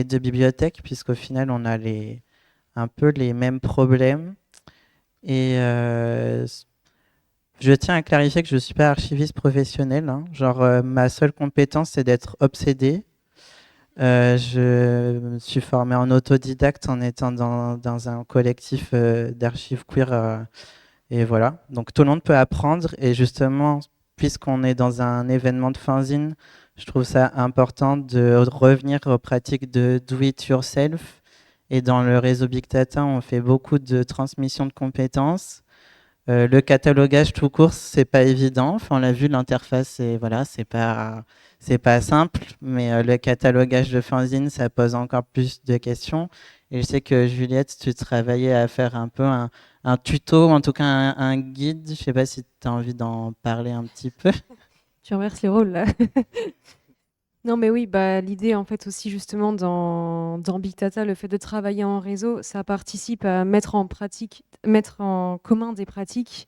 de bibliothèques, puisqu'au final, on a un peu les mêmes problèmes. Et je tiens à clarifier que je ne suis pas archiviste professionnel, hein. Genre, ma seule compétence, c'est d'être obsédé. Je me suis formé en autodidacte en étant dans un collectif d'archives queer. Et voilà. Donc, tout le monde peut apprendre. Et justement, puisqu'on est dans un événement de fanzine, je trouve ça important de revenir aux pratiques de do it yourself Et dans le réseau Big Data, on fait beaucoup de transmission de compétences. Le catalogage tout court, c'est pas évident. Enfin, on l'a vu, l'interface, c'est pas simple. Mais le catalogage de fanzine, ça pose encore plus de questions. Et je sais que Juliette, tu travaillais à faire un peu un tuto, en tout cas un guide. Je sais pas si tu as envie d'en parler un petit peu. Tu inverses les rôles là. Non, mais oui, bah, l'idée en fait aussi justement dans Big Data, le fait de travailler en réseau, ça participe à mettre en commun des pratiques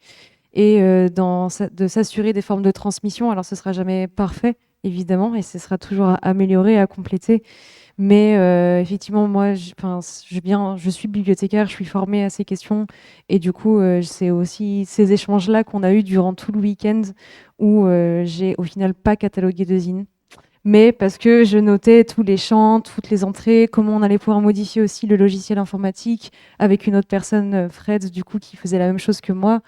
et de s'assurer des formes de transmission. Alors ce sera jamais parfait, évidemment, et ce sera toujours à améliorer, à compléter. Mais effectivement, moi, je suis bibliothécaire, je suis formée à ces questions, et du coup, c'est aussi ces échanges-là qu'on a eus durant tout le week-end où j'ai au final pas catalogué de zine, mais parce que je notais tous les champs, toutes les entrées, comment on allait pouvoir modifier aussi le logiciel informatique avec une autre personne, Fred, du coup, qui faisait la même chose que moi,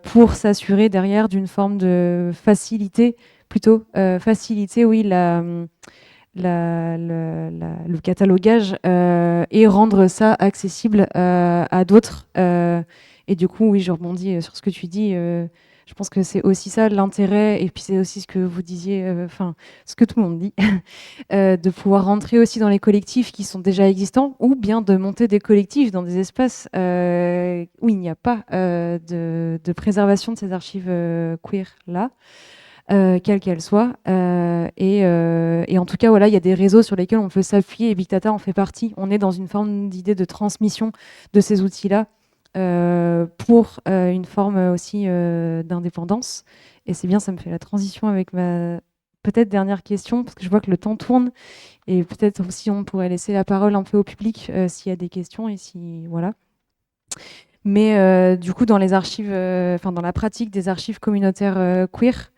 pour s'assurer derrière d'une forme de facilité, plutôt faciliter, oui, le catalogage et rendre ça accessible à d'autres. Et du coup, oui, je rebondis sur ce que tu dis. Je pense que c'est aussi ça l'intérêt, et puis c'est aussi ce que vous disiez, enfin, ce que tout le monde dit, de pouvoir rentrer aussi dans les collectifs qui sont déjà existants, ou bien de monter des collectifs dans des espaces où il n'y a pas de préservation de ces archives queer-là. Quelles qu'elles soient. Et en tout cas, voilà, il y a des réseaux sur lesquels on peut s'appuyer, et Big Data en fait partie. On est dans une forme d'idée de transmission de ces outils-là pour une forme aussi d'indépendance. Et c'est bien, ça me fait la transition avec ma peut-être dernière question, parce que je vois que le temps tourne, et peut-être aussi on pourrait laisser la parole un peu au public s'il y a des questions, et si voilà. Mais du coup, dans les archives, enfin dans la pratique des archives communautaires queer,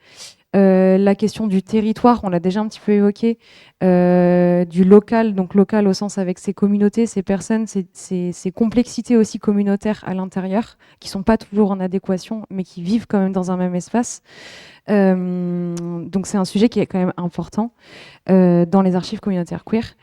la question du territoire, on l'a déjà un petit peu évoqué, du local, donc local au sens avec ses communautés, ses personnes, ses complexités aussi communautaires à l'intérieur, qui sont pas toujours en adéquation, mais qui vivent quand même dans un même espace. Donc c'est un sujet qui est quand même important dans les archives communautaires queer.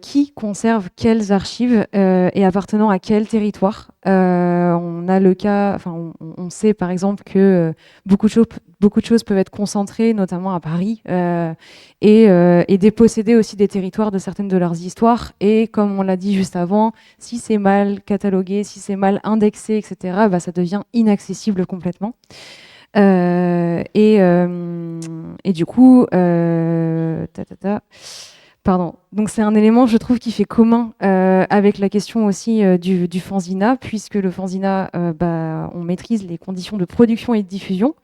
Qui conserve quelles archives et appartenant à quel territoire. On a le cas, enfin, on sait par exemple que beaucoup de choses peuvent être concentrées, notamment à Paris, et déposséder aussi des territoires de certaines de leurs histoires. Et comme on l'a dit juste avant, si c'est mal catalogué, si c'est mal indexé, etc., bah, ça devient inaccessible complètement. Et du coup, pardon. Donc c'est un élément, je trouve, qui fait commun avec la question aussi du fanzina, puisque le fanzina, on maîtrise les conditions de production et de diffusion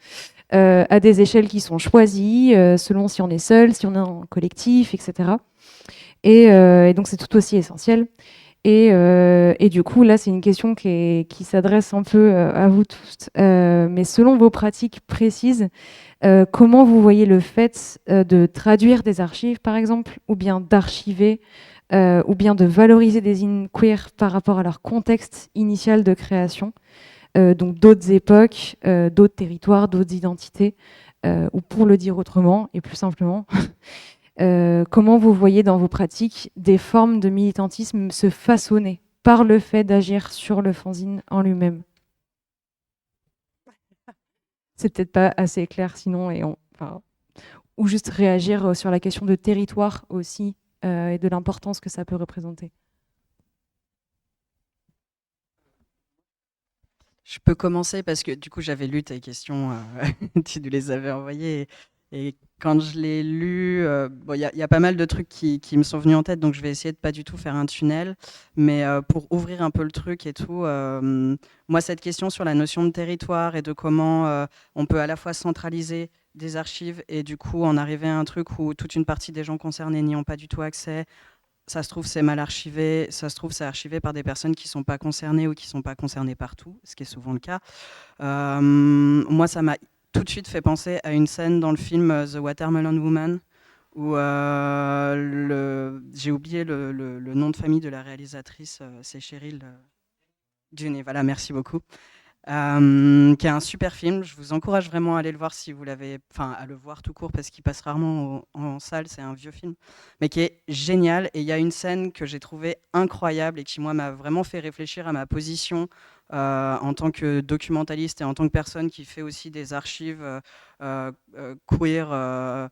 à des échelles qui sont choisies, selon si on est seul, si on est en collectif, etc. Et donc c'est tout aussi essentiel. Et du coup, là, c'est une question qui s'adresse un peu à vous tous. Mais selon vos pratiques précises, comment vous voyez le fait de traduire des archives, par exemple, ou bien d'archiver, ou bien de valoriser des zines queer par rapport à leur contexte initial de création, donc d'autres époques, d'autres territoires, d'autres identités, ou pour le dire autrement et plus simplement, comment vous voyez dans vos pratiques des formes de militantisme se façonner par le fait d'agir sur le fanzine en lui-même? C'est peut-être pas assez clair sinon, ou juste réagir sur la question de territoire aussi et de l'importance que ça peut représenter. Je peux commencer parce que du coup j'avais lu tes questions, tu nous les avais envoyées et quand je l'ai lu, bon, y a pas mal de trucs qui me sont venus en tête, donc je vais essayer de pas du tout faire un tunnel, mais pour ouvrir un peu le truc et tout, moi cette question sur la notion de territoire et de comment on peut à la fois centraliser des archives et du coup en arriver à un truc où toute une partie des gens concernés n'y ont pas du tout accès. Ça se trouve, c'est mal archivé. Ça se trouve, c'est archivé par des personnes qui ne sont pas concernées ou qui ne sont pas concernées partout, ce qui est souvent le cas. Moi, ça m'a tout de suite fait penser à une scène dans le film The Watermelon Woman, où j'ai oublié le nom de famille de la réalisatrice, c'est Cheryl Dunye. Voilà, merci beaucoup. qui est un super film. Je vous encourage vraiment à aller le voir si vous l'avez, enfin à le voir tout court parce qu'il passe rarement en salle. C'est un vieux film, mais qui est génial. Et il y a une scène que j'ai trouvée incroyable et qui moi m'a vraiment fait réfléchir à ma position en tant que documentaliste et en tant que personne qui fait aussi des archives queer.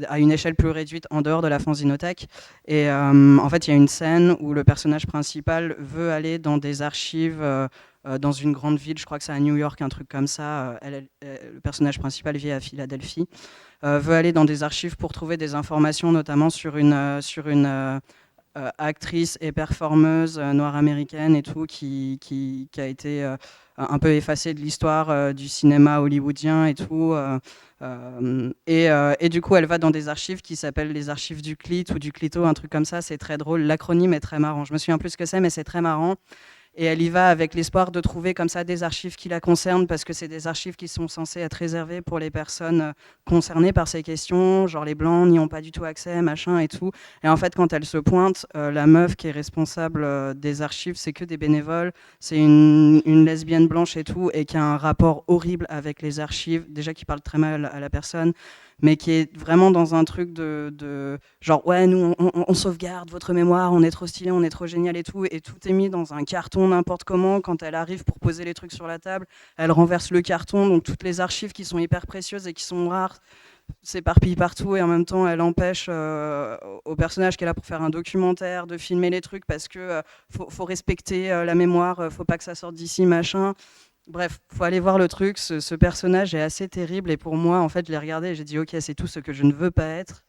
À une échelle plus réduite en dehors de la fanzinothèque. Et en fait, il y a une scène où le personnage principal veut aller dans des archives dans une grande ville, je crois que c'est à New York, un truc comme ça. Le personnage principal vit à Philadelphie, veut aller dans des archives pour trouver des informations, notamment sur une actrice et performeuse noire américaine et tout, qui a été un peu effacée de l'histoire du cinéma hollywoodien et tout. Et du coup, elle va dans des archives qui s'appellent les archives du clit ou du clito, un truc comme ça. C'est très drôle. L'acronyme est très marrant. Je me souviens plus ce que c'est, mais c'est très marrant. Et elle y va avec l'espoir de trouver comme ça des archives qui la concernent, parce que c'est des archives qui sont censées être réservées pour les personnes concernées par ces questions, genre les blancs n'y ont pas du tout accès, machin et tout. Et en fait, quand elle se pointe, la meuf qui est responsable des archives, c'est que des bénévoles, c'est une lesbienne blanche et tout, et qui a un rapport horrible avec les archives, déjà qui parle très mal à la personne, mais qui est vraiment dans un truc de genre, ouais, nous, on sauvegarde votre mémoire, on est trop stylé, on est trop génial et tout est mis dans un carton n'importe comment. Quand elle arrive pour poser les trucs sur la table, elle renverse le carton, donc toutes les archives qui sont hyper précieuses et qui sont rares s'éparpillent partout, et en même temps, elle empêche au personnage qui est là pour faire un documentaire de filmer les trucs, parce que faut respecter la mémoire, faut pas que ça sorte d'ici, machin. Bref, faut aller voir le truc. Ce personnage est assez terrible, et pour moi, en fait, je l'ai regardé et j'ai dit, ok, c'est tout ce que je ne veux pas être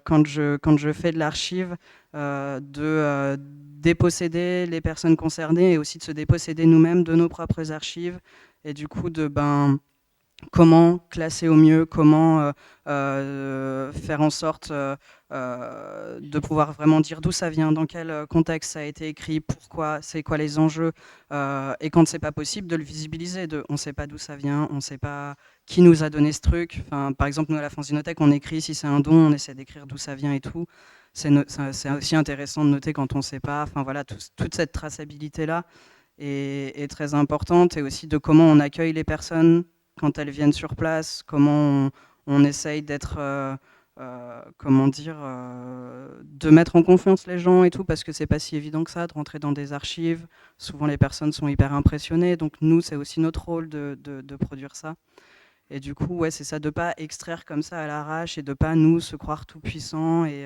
quand je fais de l'archive, de déposséder les personnes concernées et aussi de se déposséder nous-mêmes de nos propres archives, et du coup de comment classer au mieux, comment faire en sorte de pouvoir vraiment dire d'où ça vient, dans quel contexte ça a été écrit, pourquoi, c'est quoi les enjeux, et quand c'est pas possible, de le visibiliser, on ne sait pas d'où ça vient, on ne sait pas qui nous a donné ce truc. Enfin, par exemple, nous à la Fanzinothèque, on écrit si c'est un don, on essaie d'écrire d'où ça vient et tout. C'est aussi intéressant de noter quand on ne sait pas. Enfin voilà, toute cette traçabilité-là est très importante, et aussi de comment on accueille les personnes quand elles viennent sur place, comment on essaye d'être, comment dire, de mettre en confiance les gens et tout, parce que c'est pas si évident que ça, de rentrer dans des archives. Souvent les personnes sont hyper impressionnées, donc nous, c'est aussi notre rôle de produire ça. Et du coup, ouais, c'est ça, de pas extraire comme ça à l'arrache, et de pas nous se croire tout puissants et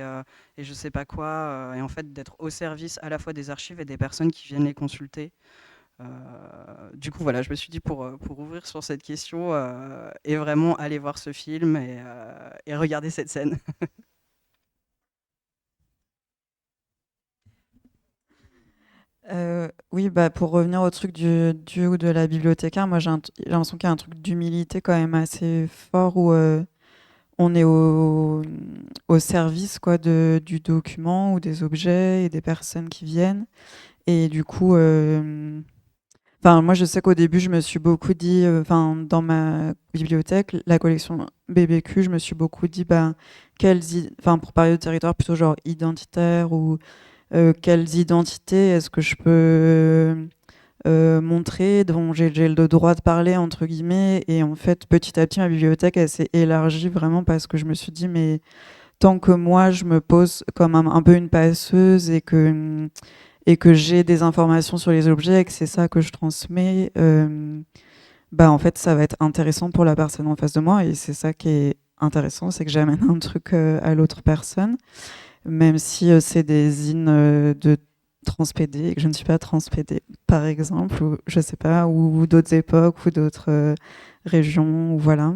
je sais pas quoi, et en fait d'être au service à la fois des archives et des personnes qui viennent les consulter. Du coup, voilà, je me suis dit pour ouvrir sur cette question et vraiment aller voir ce film et regarder cette scène. Oui, pour revenir au truc du ou de la bibliothécaire, moi j'ai l'impression qu'il y a un truc d'humilité quand même assez fort, où on est au service quoi, du document ou des objets et des personnes qui viennent. Et du coup, moi je sais qu'au début, je me suis beaucoup dit, dans ma bibliothèque, la collection BBQ, je me suis beaucoup dit, pour parler de territoire plutôt genre identitaire, ou quelles identités est-ce que je peux montrer, dont j'ai le droit de parler, entre guillemets. Et en fait, petit à petit, ma bibliothèque, elle s'est élargie vraiment, parce que je me suis dit, mais tant que moi, je me pose comme un peu une passeuse, et que j'ai des informations sur les objets, et que c'est ça que je transmets, en fait, ça va être intéressant pour la personne en face de moi. Et c'est ça qui est intéressant, c'est que j'amène un truc à l'autre personne, même si c'est des zines de transpédés, et que je ne suis pas transpédée, par exemple, ou je sais pas, ou d'autres époques, ou d'autres régions, ou voilà.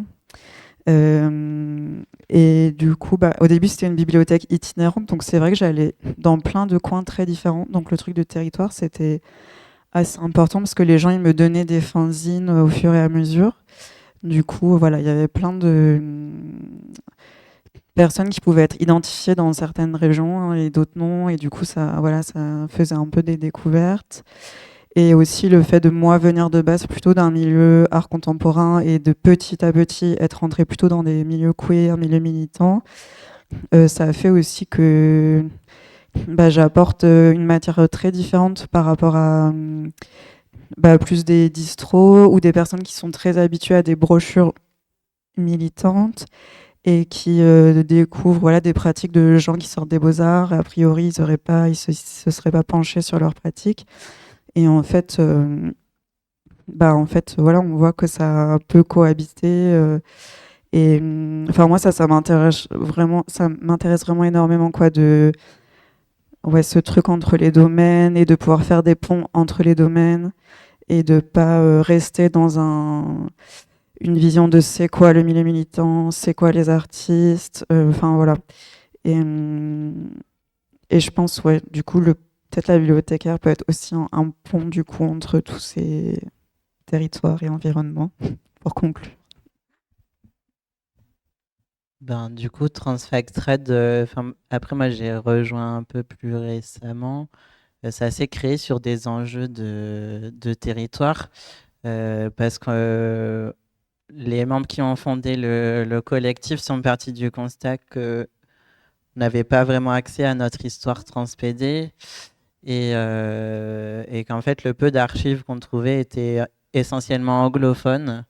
Et du coup, au début, c'était une bibliothèque itinérante, donc c'est vrai que j'allais dans plein de coins très différents. Donc le truc de territoire, c'était assez important, parce que les gens, ils me donnaient des fanzines au fur et à mesure. Du coup, voilà, il y avait plein de personnes qui pouvaient être identifiées dans certaines régions, et d'autres non. Et du coup, ça faisait un peu des découvertes. Et aussi le fait de moi venir de base plutôt d'un milieu art contemporain, et de petit à petit être rentrée plutôt dans des milieux queer, milieux militants, ça a fait aussi que j'apporte une matière très différente par rapport à plus des distros ou des personnes qui sont très habituées à des brochures militantes et qui découvrent voilà, des pratiques de gens qui sortent des beaux-arts. A priori, ils se seraient pas penchés sur leurs pratiques. Et en fait, voilà, on voit que ça peut cohabiter. Et enfin, moi, ça m'intéresse vraiment énormément, quoi, ce truc entre les domaines et de pouvoir faire des ponts entre les domaines et de pas rester dans une vision de c'est quoi le milieu militant, c'est quoi les artistes, enfin voilà. Et, et je pense, ouais, du coup, peut-être la bibliothécaire peut être aussi un pont du coup entre tous ces territoires et environnements, pour conclure. Ben, du coup, Transfactrad, après moi j'ai rejoint un peu plus récemment. Ça s'est créé sur des enjeux de territoire parce que les membres qui ont fondé le collectif sont partis du constat que on n'avait pas vraiment accès à notre histoire transpédée et qu'en fait le peu d'archives qu'on trouvait étaient essentiellement anglophones.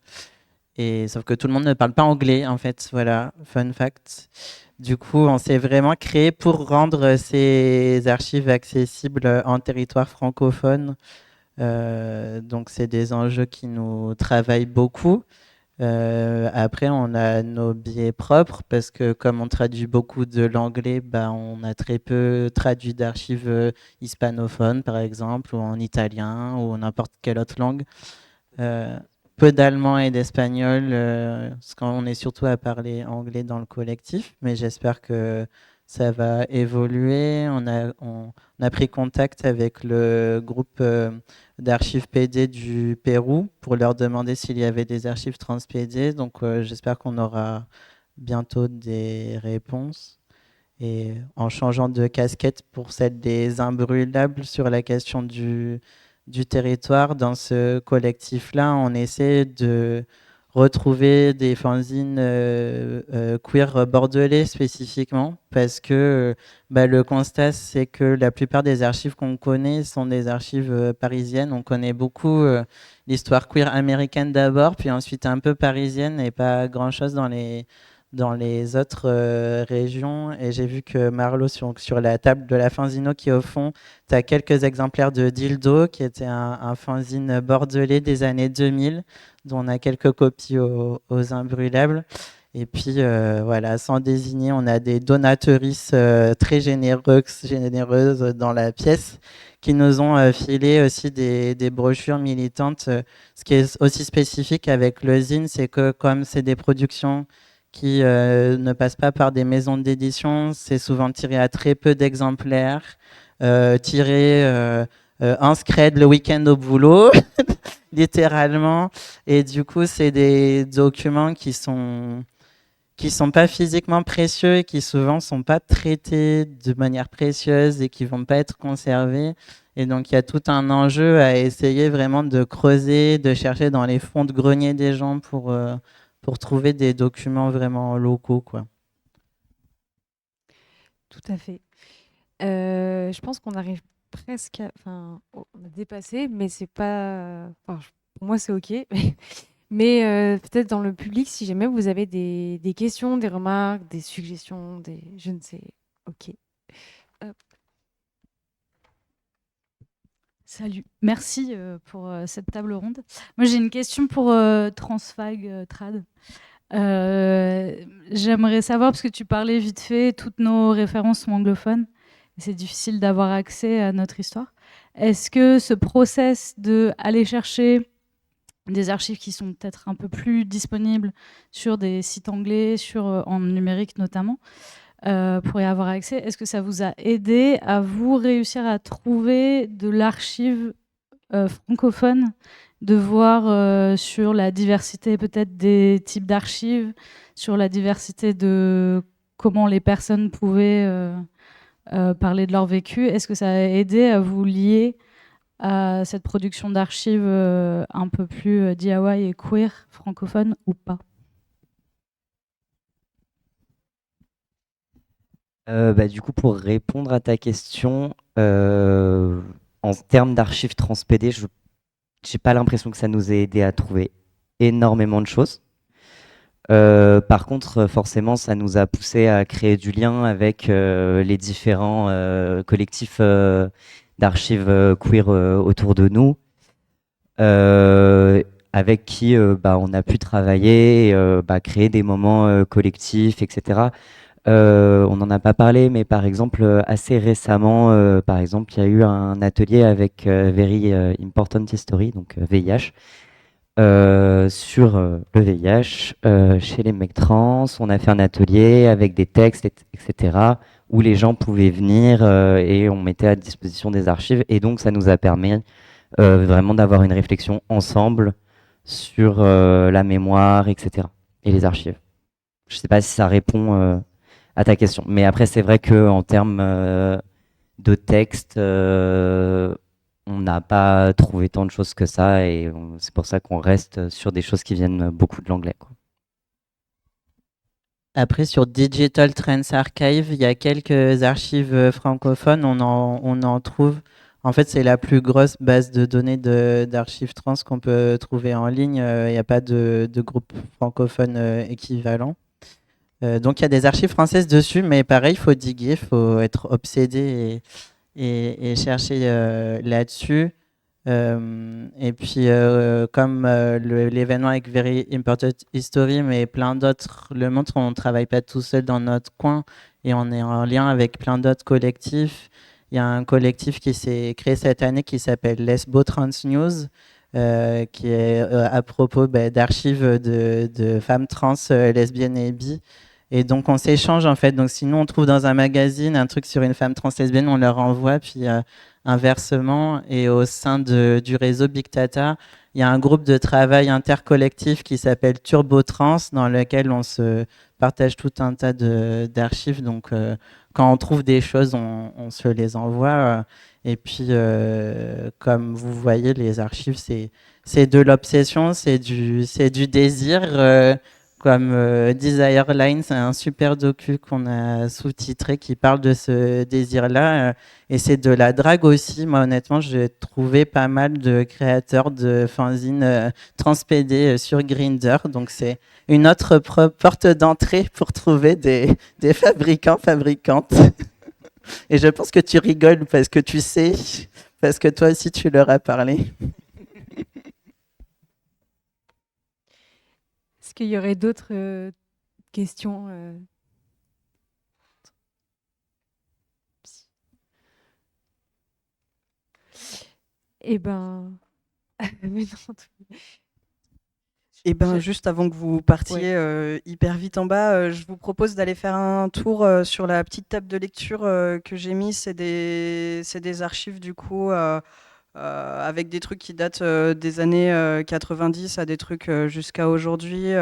Et sauf que tout le monde ne parle pas anglais, en fait. Voilà, fun fact. Du coup, on s'est vraiment créé pour rendre ces archives accessibles en territoire francophone. Donc, c'est des enjeux qui nous travaillent beaucoup. Après, on a nos biais propres parce que comme on traduit beaucoup de l'anglais, bah, on a très peu traduit d'archives hispanophones, par exemple, ou en italien, ou n'importe quelle autre langue. Euh, Peu d'allemand et d'espagnol, parce qu'on est surtout à parler anglais dans le collectif, mais j'espère que ça va évoluer. On a pris contact avec le groupe d'archives PD du Pérou pour leur demander s'il y avait des archives transpédées. Donc j'espère qu'on aura bientôt des réponses. Et en changeant de casquette pour celle des imbrûlables sur la question du territoire, dans ce collectif-là, on essaie de retrouver des fanzines queer bordelais spécifiquement, parce que le constat, c'est que la plupart des archives qu'on connaît sont des archives parisiennes. On connaît beaucoup l'histoire queer américaine d'abord, puis ensuite un peu parisienne, et pas grand-chose dans les autres régions. Et j'ai vu que Marlo, sur la table de la fanzino qui est au fond, tu as quelques exemplaires de Dildo, qui était un fanzine bordelais des années 2000, dont on a quelques copies aux Imbrûlables. Et puis, voilà, sans désigner, on a des donatrices très généreuses dans la pièce qui nous ont filé aussi des brochures militantes. Ce qui est aussi spécifique avec le zine, c'est que comme c'est des productions qui ne passent pas par des maisons d'édition, c'est souvent tiré à très peu d'exemplaires, tiré un scred le week-end au boulot, littéralement. Et du coup, c'est des documents qui sont pas physiquement précieux et qui souvent sont pas traités de manière précieuse et qui vont pas être conservés. Et donc, il y a tout un enjeu à essayer vraiment de creuser, de chercher dans les fonds de grenier des gens pour trouver des documents vraiment locaux, quoi. Tout à fait. Je pense qu'on arrive presque enfin, on a dépassé, mais c'est pas... Enfin, pour moi, c'est OK. Mais peut-être dans le public, si jamais vous avez des questions, des remarques, des suggestions, je ne sais. OK. Hop. Salut, merci pour cette table ronde. Moi, j'ai une question pour Transfag Trad. J'aimerais savoir, parce que tu parlais vite fait, toutes nos références sont anglophones. C'est difficile d'avoir accès à notre histoire. Est-ce que ce process d'aller chercher des archives qui sont peut-être un peu plus disponibles sur des sites anglais, en numérique notamment, pour y avoir accès, est-ce que ça vous a aidé à vous réussir à trouver de l'archive francophone, de voir sur la diversité peut-être des types d'archives, sur la diversité de comment les personnes pouvaient parler de leur vécu? Est-ce que ça a aidé à vous lier à cette production d'archives un peu plus DIY et queer francophone ou pas? Du coup, pour répondre à ta question, en termes d'archives transpédées, j'ai pas l'impression que ça nous ait aidé à trouver énormément de choses. Par contre, forcément, ça nous a poussé à créer du lien avec les différents collectifs d'archives queer autour de nous, avec qui on a pu travailler, créer des moments collectifs, etc. On n'en a pas parlé, mais par exemple, assez récemment, par exemple, il y a eu un atelier avec Very Important History, donc VIH, sur le VIH chez les mecs trans. On a fait un atelier avec des textes, etc., où les gens pouvaient venir et on mettait à disposition des archives. Et donc, ça nous a permis vraiment d'avoir une réflexion ensemble sur la mémoire, etc., et les archives. Je ne sais pas si ça répond à ta question. Mais après, c'est vrai qu'en termes de texte, on n'a pas trouvé tant de choses que ça, et c'est pour ça qu'on reste sur des choses qui viennent beaucoup de l'anglais, quoi. Après, sur Digital Trends Archive, il y a quelques archives francophones. On en trouve. En fait, c'est la plus grosse base de données d'archives trans qu'on peut trouver en ligne. Il n'y a pas de groupe francophone équivalent. Donc, il y a des archives françaises dessus, mais pareil, il faut diguer, il faut être obsédé et chercher là-dessus. Et puis, comme l'événement avec Very Important History, mais plein d'autres le montrent, on ne travaille pas tout seul dans notre coin et on est en lien avec plein d'autres collectifs. Il y a un collectif qui s'est créé cette année qui s'appelle Lesbo Trans News, qui est à propos d'archives de femmes trans, lesbiennes et bi. Et donc, on s'échange en fait. Donc, si nous, on trouve dans un magazine un truc sur une femme trans lesbienne, on leur envoie. Puis, inversement, et au sein du réseau Big Data, il y a un groupe de travail intercollectif qui s'appelle Turbo Trans, dans lequel on se partage tout un tas d'archives. Donc, quand on trouve des choses, on se les envoie. Et puis, comme vous voyez, les archives, c'est de l'obsession, c'est du désir. Comme Desire Line, c'est un super docu qu'on a sous-titré qui parle de ce désir-là. Et c'est de la drague aussi. Moi, honnêtement, j'ai trouvé pas mal de créateurs de fanzines transpédés sur Grindr. Donc, c'est une autre porte d'entrée pour trouver des fabricants, fabricantes. Et je pense que tu rigoles parce que tu sais, parce que toi aussi, tu leur as parlé. Est-ce qu'il y aurait d'autres questions Eh ben... mais non, Et ben, juste avant que vous partiez hyper vite en bas, je vous propose d'aller faire un tour sur la petite table de lecture que j'ai mis. C'est des archives du coup avec des trucs qui datent des années 90 à des trucs jusqu'à aujourd'hui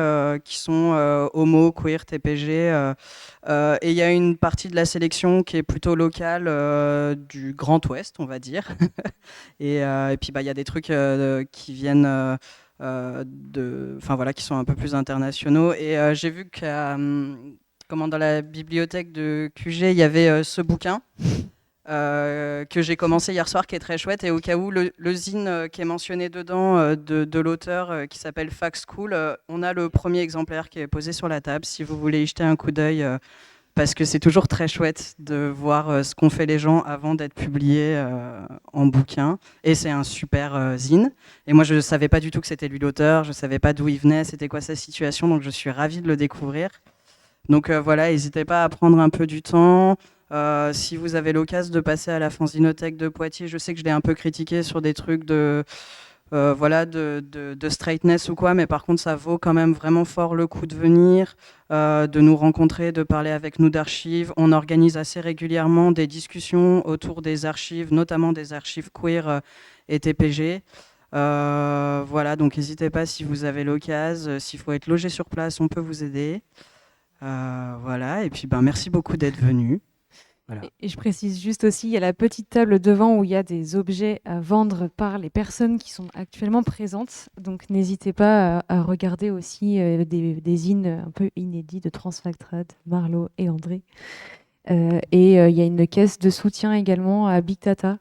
qui sont homo, queer, TPG. Et il y a une partie de la sélection qui est plutôt locale du Grand Ouest, on va dire. Et puis il y a des trucs qui viennent qui sont un peu plus internationaux. Et j'ai vu que dans la bibliothèque de QG, il y avait ce bouquin que j'ai commencé hier soir, qui est très chouette. Et au cas où, le zine qui est mentionné dedans de l'auteur qui s'appelle Fax School, on a le premier exemplaire qui est posé sur la table, si vous voulez y jeter un coup d'œil. Parce que c'est toujours très chouette de voir ce qu'ont fait les gens avant d'être publiés en bouquin. Et c'est un super zine. Et moi, je ne savais pas du tout que c'était lui l'auteur. Je ne savais pas d'où il venait, c'était quoi sa situation. Donc, je suis ravie de le découvrir. Donc, voilà, n'hésitez pas à prendre un peu du temps. Si vous avez l'occasion de passer à la Fanzinothèque de Poitiers, je sais que je l'ai un peu critiqué sur des trucs de straightness ou quoi, mais par contre ça vaut quand même vraiment fort le coup de venir, de nous rencontrer, de parler avec nous d'archives. On organise assez régulièrement des discussions autour des archives, notamment des archives queer et TPG. Voilà, donc n'hésitez pas si vous avez l'occasion, s'il faut être logé sur place, on peut vous aider. Voilà, et puis merci beaucoup d'être venu. Voilà. Et je précise juste aussi, il y a la petite table devant où il y a des objets à vendre par les personnes qui sont actuellement présentes. Donc n'hésitez pas à regarder aussi des zines un peu inédits de Transfactrad, Marlowe et André. Et il y a une caisse de soutien également à Big Data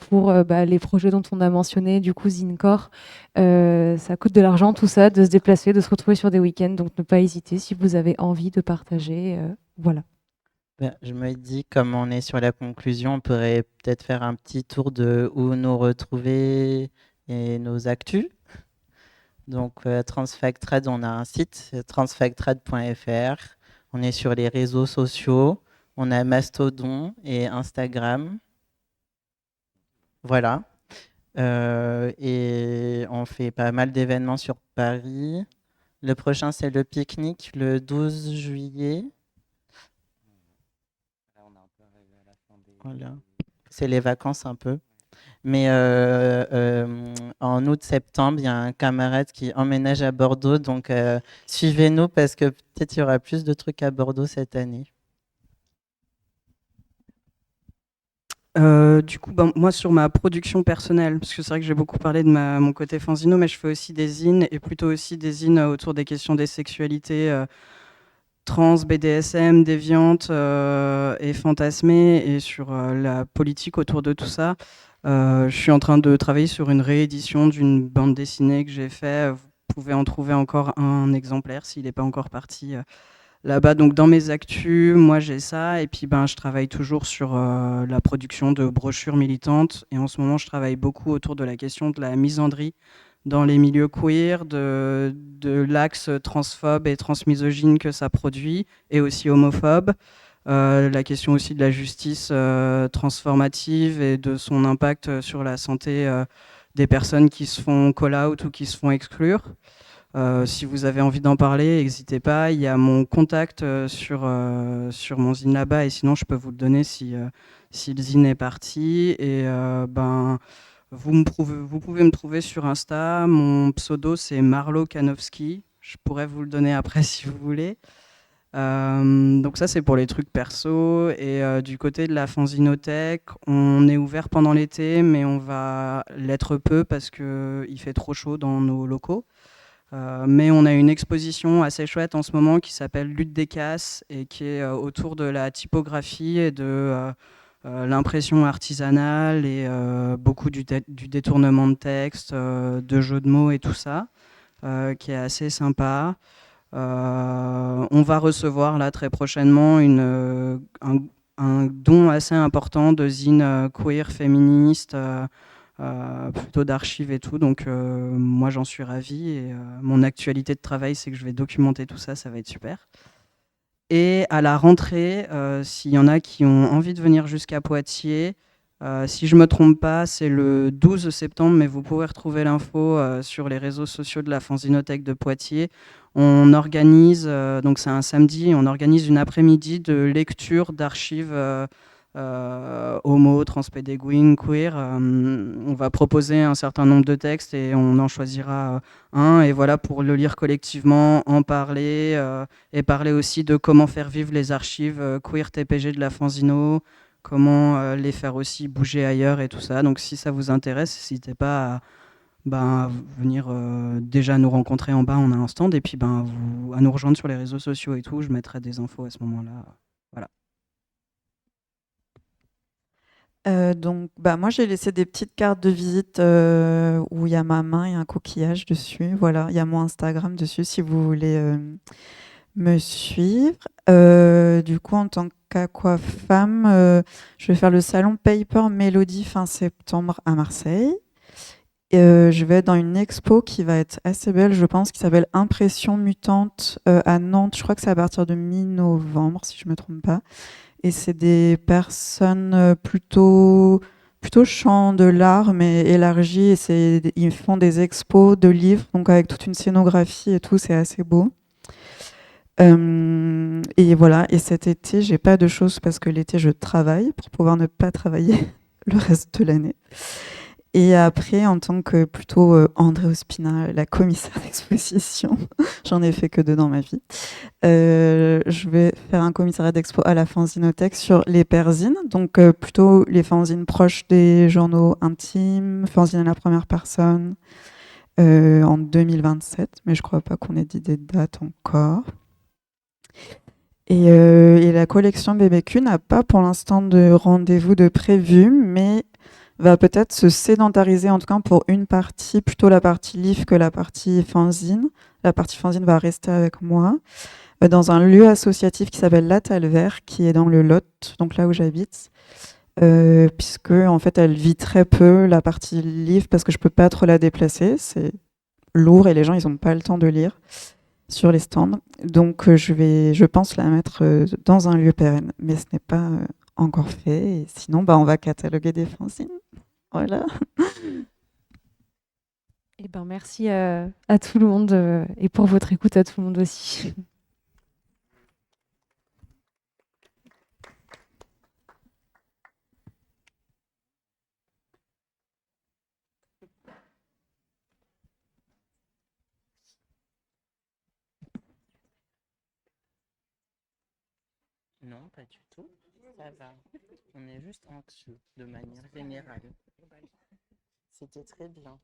pour les projets dont on a mentionné, du coup Zincore. Ça coûte de l'argent tout ça, de se déplacer, de se retrouver sur des week-ends, donc ne pas hésiter si vous avez envie de partager. Voilà. Je me dis, comme on est sur la conclusion, on pourrait peut-être faire un petit tour de où nous retrouver et nos actus. Donc, Transfactrad, on a un site, transfactrad.fr. On est sur les réseaux sociaux. On a Mastodon et Instagram. Voilà. Et on fait pas mal d'événements sur Paris. Le prochain, c'est le pique-nique, le 12 juillet. Voilà. C'est les vacances un peu. Mais en août-septembre, il y a un camarade qui emménage à Bordeaux. Donc, suivez-nous parce que peut-être il y aura plus de trucs à Bordeaux cette année. Du coup, moi, sur ma production personnelle, parce que c'est vrai que j'ai beaucoup parlé de mon côté fanzino, mais je fais aussi des zines, et plutôt aussi des zines autour des questions des sexualités trans, BDSM, déviantes et fantasmées, et sur la politique autour de tout ça. Je suis en train de travailler sur une réédition d'une bande dessinée que j'ai fait. Vous pouvez en trouver encore un exemplaire s'il n'est pas encore parti là-bas. Donc dans mes actus, moi j'ai ça, et puis je travaille toujours sur la production de brochures militantes, et en ce moment je travaille beaucoup autour de la question de la misandrie dans les milieux queer, de l'axe transphobe et transmisogyne que ça produit, et aussi homophobe. La question aussi de la justice transformative et de son impact sur la santé des personnes qui se font call-out ou qui se font exclure. Si vous avez envie d'en parler, n'hésitez pas. Il y a mon contact sur mon zine là-bas, et sinon je peux vous le donner si le zine est parti. Et vous pouvez me trouver sur Insta. Mon pseudo, c'est Marlo Kanowski. Je pourrais vous le donner après si vous voulez. Donc ça, c'est pour les trucs perso. Et du côté de la fanzinothèque, on est ouvert pendant l'été, mais on va l'être peu parce qu'il fait trop chaud dans nos locaux. Mais on a une exposition assez chouette en ce moment qui s'appelle Lutte des casses, et qui est autour de la typographie et de l'impression artisanale, et beaucoup du détournement de texte, de jeux de mots et tout ça, qui est assez sympa. On va recevoir là très prochainement un don assez important de zines queer féministes, plutôt d'archives et tout. Donc moi j'en suis ravie, et mon actualité de travail, c'est que je vais documenter tout ça, ça va être super. Et à la rentrée, s'il y en a qui ont envie de venir jusqu'à Poitiers, si je ne me trompe pas, c'est le 12 septembre, mais vous pouvez retrouver l'info sur les réseaux sociaux de la Fanzinothèque de Poitiers. On organise, donc c'est un samedi, on organise une après-midi de lecture d'archives homo, transpédéguine, queer. On va proposer un certain nombre de textes et on en choisira un. Et voilà, pour le lire collectivement, en parler, et parler aussi de comment faire vivre les archives queer TPG de la Fanzino, comment les faire aussi bouger ailleurs et tout ça. Donc si ça vous intéresse, n'hésitez pas à venir déjà nous rencontrer en bas, on a un stand, et puis à nous rejoindre sur les réseaux sociaux et tout. Je mettrai des infos à ce moment-là. Voilà. Donc, moi, j'ai laissé des petites cartes de visite où il y a ma main et un coquillage dessus. Voilà, il y a mon Instagram dessus si vous voulez me suivre. Du coup, en tant qu'aquafemme, je vais faire le salon Paper Melody fin septembre à Marseille. Je vais être dans une expo qui va être assez belle, je pense, qui s'appelle Impression mutante à Nantes. Je crois que c'est à partir de mi-novembre, si je ne me trompe pas. Et c'est des personnes plutôt champ de l'art, mais élargi. Et ils font des expos de livres, donc avec toute une scénographie et tout, c'est assez beau. Et voilà, et cet été, j'ai pas de choses parce que l'été, je travaille pour pouvoir ne pas travailler le reste de l'année. Et après, en tant que plutôt André Ospina, la commissaire d'exposition, j'en ai fait que 2 dans ma vie, je vais faire un commissariat d'expo à la Fanzinothèque sur les perzines, donc plutôt les fanzines proches des journaux intimes, fanzines à la première personne, en 2027, mais je crois pas qu'on ait dit des dates encore. Et la collection BBQ n'a pas pour l'instant de rendez-vous de prévu, mais va peut-être se sédentariser, en tout cas pour une partie, plutôt la partie livre que la partie fanzine. La partie fanzine va rester avec moi, dans un lieu associatif qui s'appelle La Talvert, qui est dans le Lot, donc là où j'habite, puisque en fait elle vit très peu la partie livre parce que je peux pas trop la déplacer, c'est lourd et les gens ils ont pas le temps de lire sur les stands. Donc je pense la mettre dans un lieu pérenne, mais ce n'est pas encore fait. Et sinon, bah, on va cataloguer des fanzines. Voilà. Eh ben, merci à tout le monde et pour votre écoute à tout le monde aussi. Non, pas du tout. Ça va. On est juste anxieux de manière générale. C'était très bien.